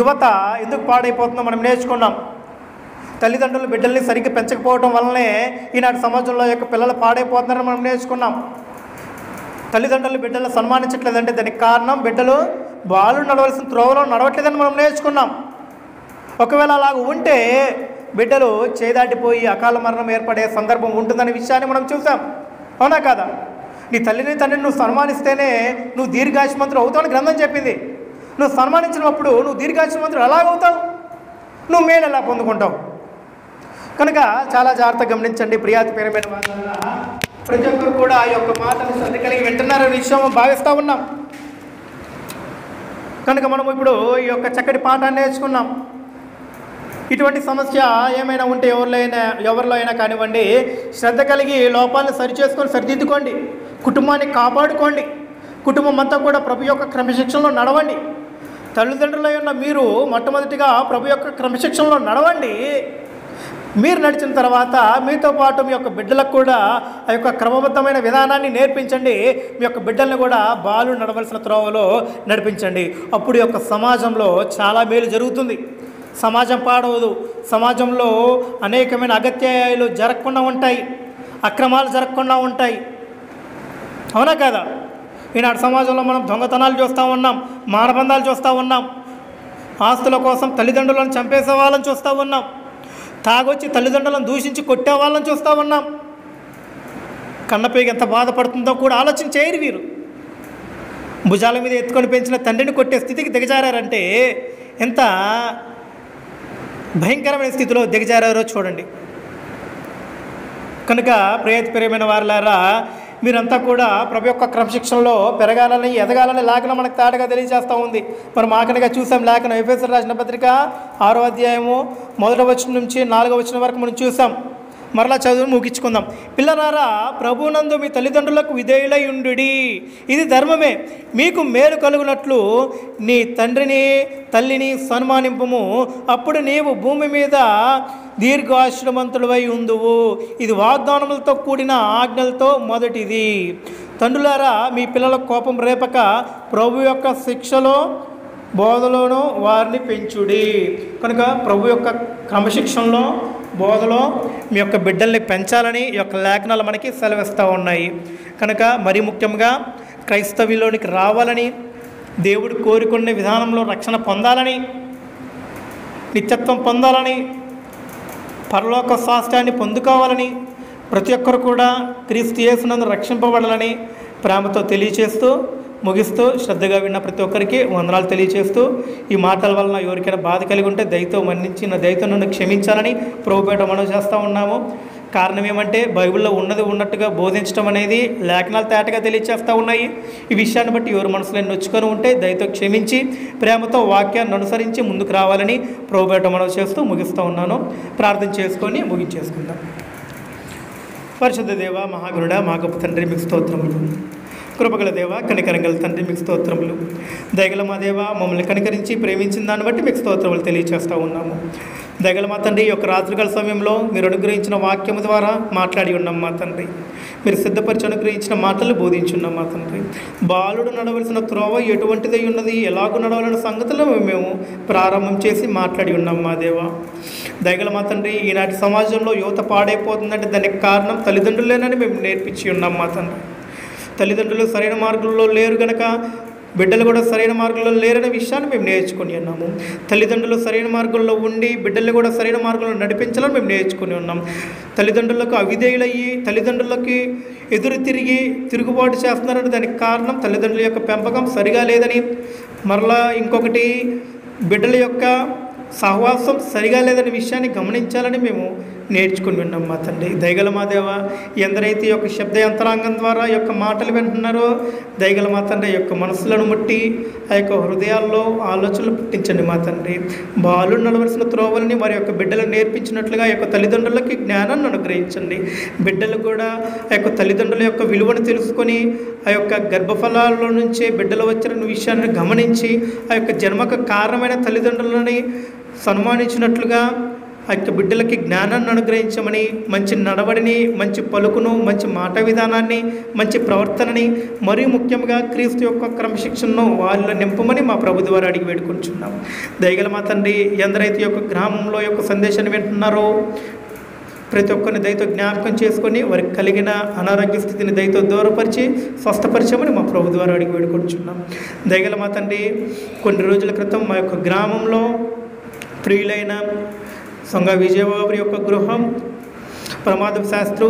యువత ఎందుకు పాడైపోతుందో మనం నేర్చుకున్నాం. తల్లిదండ్రులు బిడ్డల్ని సరిగ్గా పెంచకపోవడం వల్లనే ఈనాటి సమాజంలో యొక్క పిల్లలు పాడైపోతున్నారని మనం నేర్చుకున్నాం. తల్లిదండ్రులు బిడ్డలను సన్మానించట్లేదంటే దానికి కారణం బిడ్డలు బాలు నడవలసిన త్రోవలో నడవట్లేదని మనం నేర్చుకున్నాం. ఒకవేళ అలాగ ఉంటే బిడ్డలు చేదాటిపోయి అకాల మరణం ఏర్పడే సందర్భం ఉంటుందనే విషయాన్ని మనం చూసాం. అవునా కాదా? నీ తల్లిని తండ్రిని నువ్వు సన్మానిస్తేనే నువ్వు దీర్ఘాయుష్మంతుడు అవుతావని గ్రంథం చెప్పింది. నువ్వు సన్మానించినప్పుడు నువ్వు దీర్ఘాయుష్మంతుడు ఎలాగవుతావు? నువ్వు మేలు ఎలా పొందుకుంటావు? కనుక చాలా జాగ్రత్తగా గమనించండి. ప్రియాతి పేరమైన వాళ్ళ ప్రతి ఒక్కరు కూడా ఆ యొక్క మాటను శ్రద్ధ కలిగి వింటున్నారనే విషయం భావిస్తూ ఉన్నాం. కనుక మనం ఇప్పుడు ఈ యొక్క చక్కటి పాఠాన్ని నేర్చుకున్నాం. ఇటువంటి సమస్య ఏమైనా ఉంటే ఎవరిలో అయినా కానివ్వండి, శ్రద్ధ కలిగి లోపాలను సరిచేసుకొని సరిదిద్దుకోండి. కుటుంబాన్ని కాపాడుకోండి. కుటుంబం అంతా కూడా ప్రభు యొక్క క్రమశిక్షణలో నడవండి. తల్లిదండ్రులై ఉన్న మీరు మొట్టమొదటిగా ప్రభు యొక్క క్రమశిక్షణలో నడవండి. మీరు నడిచిన తర్వాత మీతో పాటు మీ యొక్క బిడ్డలకు కూడా ఆ యొక్క క్రమబద్ధమైన విధానాన్ని నేర్పించండి. మీ యొక్క బిడ్డల్ని కూడా బాలు నడవలసిన త్రోవలో నడిపించండి. అప్పుడు యొక్క సమాజంలో చాలా మేలు జరుగుతుంది. సమాజం పాడవదు. సమాజంలో అనేకమైన అగత్యాలు జరగకుండా ఉంటాయి, అక్రమాలు జరగకుండా ఉంటాయి. అవునా కదా? ఈనాటి సమాజంలో మనం దొంగతనాలు చూస్తూ ఉన్నాం, మానబంధాలు చూస్తూ ఉన్నాం, ఆస్తుల కోసం తల్లిదండ్రులను చంపేసే వాళ్ళని చూస్తూ ఉన్నాం, తాగొచ్చి తల్లిదండ్రులను దూషించి కొట్టే వాళ్ళని చూస్తూ ఉన్నాం. కన్నపేగి ఎంత బాధపడుతుందో కూడా ఆలోచన చేయరు వీరు. భుజాల మీద ఎత్తుకొని పెంచిన తండ్రిని కొట్టే స్థితికి దిగజారంటే ఎంత భయంకరమైన స్థితిలో దిగజారారో చూడండి. కనుక ప్రియమైన వారులారా, మీరంతా కూడా ప్రభు యొక్క క్రమశిక్షణలో పెరగాలని ఎదగాలని లేఖనం మనకు తాటగా తెలియజేస్తూ ఉంది. మనం ఆఖరిగా చూసాం లేఖనం ఎఫెసీయులకు రాసిన పత్రిక 6వ అధ్యాయము 1వ వచనం నుంచి 4వ వచనం వరకు మనం చూసాం. మరలా చదువు ముగించుకుందాం. పిల్లలారా, ప్రభునందు మీ తల్లిదండ్రులకు విధేయులై ఉండుడి, ఇది ధర్మమే. మీకు మేలు కలుగునట్లు నీ తండ్రిని తల్లిని సన్మానింపుము, అప్పుడు నీవు భూమి మీద దీర్ఘాయుష్మంతుడవై ఉందువు. ఇది వాగ్దానములతో కూడిన ఆజ్ఞలతో మొదటిది. తండ్రులారా, మీ పిల్లలకు కోపం రేపక ప్రభు యొక్క శిక్షలో బోధలోనూ వారిని పెంచుడి. కనుక ప్రభు యొక్క క్రమశిక్షణలో బోధలో మీ యొక్క బిడ్డల్ని పెంచాలని ఈ యొక్క లేఖనాలు మనకి సెలవిస్తూ ఉన్నాయి. కనుక మరీ ముఖ్యంగా క్రైస్తవ్యంలోనికి రావాలని, దేవుడు కోరుకునే విధానంలో రక్షణ పొందాలని, నిత్యత్వం పొందాలని, పరలోక స్వాస్థ్యాన్ని పొందుకోవాలని, ప్రతి ఒక్కరు కూడా క్రీస్తు యేసునందు రక్షింపబడాలని ప్రేమతో తెలియచేస్తూ ముగిస్తూ శ్రద్ధగా విన్న ప్రతి ఒక్కరికి వందనాలు తెలియజేస్తూ, ఈ మాటల వలన ఎవరికైనా బాధ కలిగి ఉంటే దయతో మన్నించి నా దయతో నన్ను క్షమించాలని ప్రభుపేట మనం చేస్తూ ఉన్నాము. కారణం ఏమంటే బైబిల్లో ఉన్నది ఉన్నట్టుగా బోధించడం అనేది లేఖనాలు తేటగా తెలియచేస్తూ ఉన్నాయి. ఈ విషయాన్ని బట్టి ఎవరు మనసులో నొచ్చుకొని ఉంటే దయతో క్షమించి ప్రేమతో వాక్యాన్ని అనుసరించి ముందుకు రావాలని ప్రభుపేట మనం చేస్తూ ముగిస్తూ ఉన్నాను. ప్రార్థన చేసుకొని ముగించేసుకుందాం. పరిశుద్ధ దేవ, మహాగురుడ, మా గొప్ప తండ్రి, మీకు స్తోత్రములు. కృపగల దేవ, కనికరంగల తండ్రి, మీకు స్తోత్రములు. దయగల మా దేవ, మమ్మల్ని కనికరించి ప్రేమించిన దాన్ని బట్టి మీకు స్తోత్రములు తెలియచేస్తూ ఉన్నాము. దయగల మా తండ్రి, ఈ యొక్క రాత్రికాల సమయంలో మీరు అనుగ్రహించిన వాక్యము ద్వారా మాట్లాడి ఉన్నాం మా తండ్రి. మీరు సిద్ధపరిచి అనుగ్రహించిన మాటలు బోధించున్నాం మా తండ్రి. బాలుడు నడవలసిన త్రోవ ఎటువంటిదై ఉన్నది, ఎలాగూ నడవాలన్న సంగతులు మేము ప్రారంభం చేసి మాట్లాడి ఉన్నాం మా దేవ. దయగల మా తండ్రి, ఈనాటి సమాజంలో యువత పాడైపోతుందంటే దానికి కారణం తల్లిదండ్రులేనని మేము నేర్పించి ఉన్నాం మా తండ్రి. తల్లిదండ్రులు సరైన మార్గంలో లేరు గనక బిడ్డలు కూడా సరైన మార్గంలో లేరనే విషయాన్ని మేము నేర్చుకుని ఉన్నాము. తల్లిదండ్రులు సరైన మార్గంలో ఉండి బిడ్డలు కూడా సరైన మార్గంలో నడిపించాలని మేము నేర్చుకుని ఉన్నాం. తల్లిదండ్రులకు అవిధేయులయ్యి తల్లిదండ్రులకి ఎదురు తిరుగుబాటు చేస్తున్నారని దానికి కారణం తల్లిదండ్రుల యొక్క పెంపకం సరిగా లేదని, మరలా ఇంకొకటి బిడ్డల యొక్క సహవాసం సరిగా లేదనే విషయాన్ని గమనించాలని మేము నేర్చుకుని ఉన్నాం మా తండ్రి. దయగల మా దేవ, ఎందరైతే ఈ యొక్క శబ్ద యంత్రాంగం ద్వారా ఈ యొక్క మాటలు వింటున్నారో దయగల మా తండ్రి యొక్క మనసులను ముట్టి ఆ యొక్క హృదయాల్లో ఆలోచనలు పుట్టించండి మా తండ్రి. బాలుడు నడవలసిన త్రోవల్ని వారి యొక్క బిడ్డలను నేర్పించినట్లుగా ఆ యొక్క తల్లిదండ్రులకి జ్ఞానాన్ని అనుగ్రహించండి. బిడ్డలు కూడా ఆ యొక్క తల్లిదండ్రుల యొక్క విలువను తెలుసుకొని ఆ యొక్క గర్భఫలాల్లో నుంచే బిడ్డలు వచ్చిన విషయాన్ని గమనించి ఆ యొక్క జన్మకు కారణమైన తల్లిదండ్రులని సన్మానించినట్లుగా ఆ యొక్క బిడ్డలకి జ్ఞానాన్ని అనుగ్రహించమని, మంచి నడవడిని, మంచి పలుకును, మంచి మాట విధానాన్ని, మంచి ప్రవర్తనని, మరీ ముఖ్యంగా క్రీస్తు యొక్క క్రమశిక్షణను వాళ్ళ నింపమని మా ప్రభు ద్వారా అడిగి వేడుకుంటున్నాం. దయగల మా తండ్రి, ఎందరైతే యొక్క గ్రామంలో యొక్క సందేశాన్ని వింటున్నారో ప్రతి ఒక్కరిని దయతో జ్ఞాపకం చేసుకొని వారికి కలిగిన అనారోగ్య స్థితిని దయతో దూరపరిచి స్వస్థపరచమని మా ప్రభు ద్వారా అడిగి వేడుకుంటున్నాం. దయగల మా తండ్రి, కొన్ని రోజుల క్రితం మా యొక్క గ్రామంలో ప్రియులైన సొంగ విజయబాబు యొక్క గృహం ప్రమాదవశాత్తు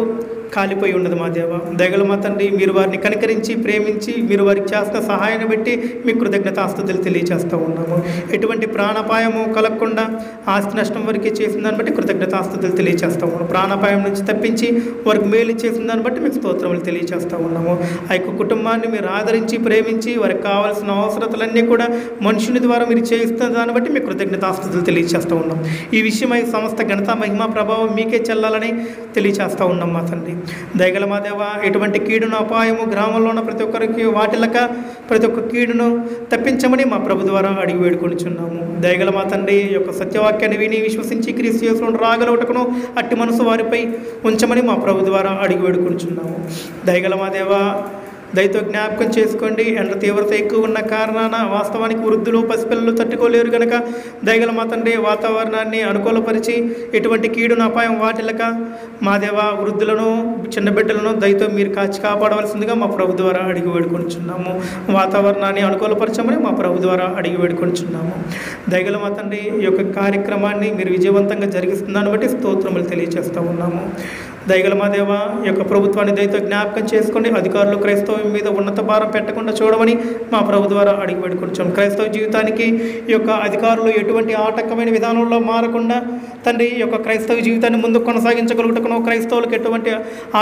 కాలిపోయి ఉన్నది మా దేవ. దయగల మా తండ్రి, మీరు వారిని కనికరించి ప్రేమించి మీరు వారికి చేస్తున్న సహాయాన్ని బట్టి మీకు కృతజ్ఞతాస్తుతులు తెలియజేస్తూ ఉన్నాము. ఎటువంటి ప్రాణాపాయము కలగకుండా ఆస్తి నష్టం వరకు చేసిన దాన్ని బట్టి కృతజ్ఞతాస్తుతులు తెలియజేస్తూ ఉన్నాము. ప్రాణాపాయం నుంచి తప్పించి వారికి మేలు చేసిన దాన్ని బట్టి మీకు స్తోత్రములు తెలియజేస్తూ ఉన్నాము. ఆ యొక్క కుటుంబాన్ని మీరు ఆదరించి ప్రేమించి వారికి కావాల్సిన అవసరతలన్నీ కూడా మనుషుని ద్వారా మీరు చేయిస్తున్న దాన్ని బట్టి మీకు కృతజ్ఞతాస్తుతులు తెలియజేస్తూ ఉన్నాం. ఈ విషయమై సమస్త ఘనత మహిమ ప్రభావం మీకే చెల్లాలని తెలియజేస్తూ ఉన్నాం మా తండ్రి. దయగల మా దేవ, ఎటువంటి కీడును అపాయము గ్రామంలో ఉన్న ప్రతి ఒక్కరికి వాటిల్లక ప్రతి ఒక్క కీడును తప్పించమని మా ప్రభు ద్వారా అడిగి వేడుకొనిచున్నాము. దయగల మా తండ్రి, యొక్క సత్యవాక్యాన్ని విని విశ్వసించి క్రీస్తు యేసును రాగలవుటకును అట్టి మనసు వారిపై ఉంచమని మా ప్రభు ద్వారా అడిగి వేడుకొనిచున్నాము. దయగల మా దేవ, దయతో జ్ఞాపకం చేసుకోండి. ఎండ తీవ్రత ఎక్కువ ఉన్న కారణాన వాస్తవానికి వృద్ధులు పసిపిల్లలు తట్టుకోలేరు కనుక దయగల మా తండ్రి వాతావరణాన్ని అనుకూలపరిచి ఎటువంటి కీడును అపాయం వాటిల్లక మా దేవ వృద్ధులను చిన్న బిడ్డలను దయతో మీరు కాపాడవలసిందిగా మా ప్రభు ద్వారా అడిగి వేడుకొనిచున్నాము. వాతావరణాన్ని అనుకూలపరచమని మా ప్రభు ద్వారా అడిగి వేడుకొనిచున్నాము. దయగల మా తండ్రి, ఈ యొక్క కార్యక్రమాన్ని మీరు విజయవంతంగా జరిగిస్తుందని బట్టి స్తోత్రములు తెలియజేస్తూ ఉన్నాము. దయగల మా దేవ, ఈ యొక్క ప్రభుత్వాన్ని దయతో జ్ఞాపకం చేసుకొని అధికారులు క్రైస్తవం మీద ఉన్నత భారం పెట్టకుండా చూడమని మా ప్రభు ద్వారా అడిగి పెట్టుకుంటాం. క్రైస్తవ జీవితానికి ఈ యొక్క అధికారులు ఎటువంటి ఆటంకమైన విధానంలో మారకుండా తండ్రి ఈ యొక్క క్రైస్తవ జీవితాన్ని ముందుకు కొనసాగించగలుగుటకును, క్రైస్తవులకు ఎటువంటి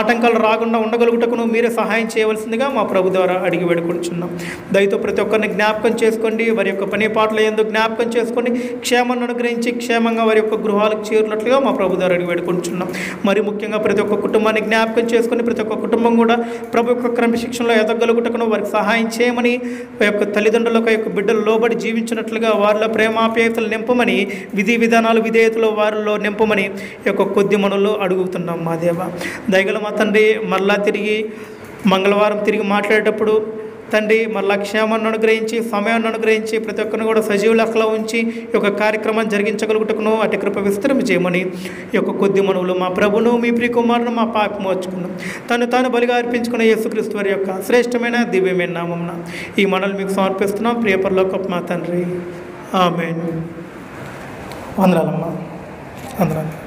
ఆటంకాలు రాకుండా ఉండగలుగుటకును మీరే సహాయం చేయవలసిందిగా మా ప్రభు ద్వారా అడిగి వేడుకుంటున్నాం. దయతో ప్రతి ఒక్కరిని జ్ఞాపకం చేసుకోండి. వారి యొక్క పని పాటలు ఎందుకు జ్ఞాపకం చేసుకొని క్షేమాన్ని అనుగ్రహించి క్షేమంగా వారి యొక్క గృహాలకు చేరునట్లుగా మా ప్రభు ద్వారా అడిగి వేడుకుంటున్నాం. మరి ముఖ్యంగా ప్రతి ఒక్క కుటుంబాన్ని జ్ఞాపకం చేసుకొని ప్రతి ఒక్క కుటుంబం కూడా ప్రభు యొక్క క్రమశిక్షణలో ఎదగలుగుటకును వారికి సహాయం చేయమని, ఆ యొక్క తల్లిదండ్రులకు యొక్క బిడ్డలు లోబడి జీవించినట్లుగా వారిలో ప్రేమాప్యాయతలు నింపమని, విధి విధానాలు విధేయతలు వారిలో నింపమని ఈ యొక్క కొద్ది మనలో అడుగుతున్నాం మా దేవ. దయగల మా తండ్రి, మరలా తిరిగి మంగళవారం తిరిగి మాట్లాడేటప్పుడు తండ్రి మరలా క్షేమాన్ని అనుగ్రహించి సమయాన్ని అనుగ్రహించి ప్రతి ఒక్కరిని కూడా సజీవ లెక్కలో ఉంచి ఈ యొక్క కార్యక్రమాన్ని జరిగించగలుగుటకును అటు కృప విస్తరం చేయమని ఈ యొక్క కొద్ది మనవులు మా ప్రభును మీ ప్రియకుమారును మా పాపం వచ్చుకున్నాం తాను బలిగా అర్పించుకున్న యేసుక్రీస్తు వారి యొక్క శ్రేష్టమైన దివ్యమైన నామమున ఈ మనల్ని మీకు సమర్పిస్తున్నాం. ప్రియ పరలోకపు మా తండ్రి, ఆమేన్. వందనాలమ్మా, వందనాలు.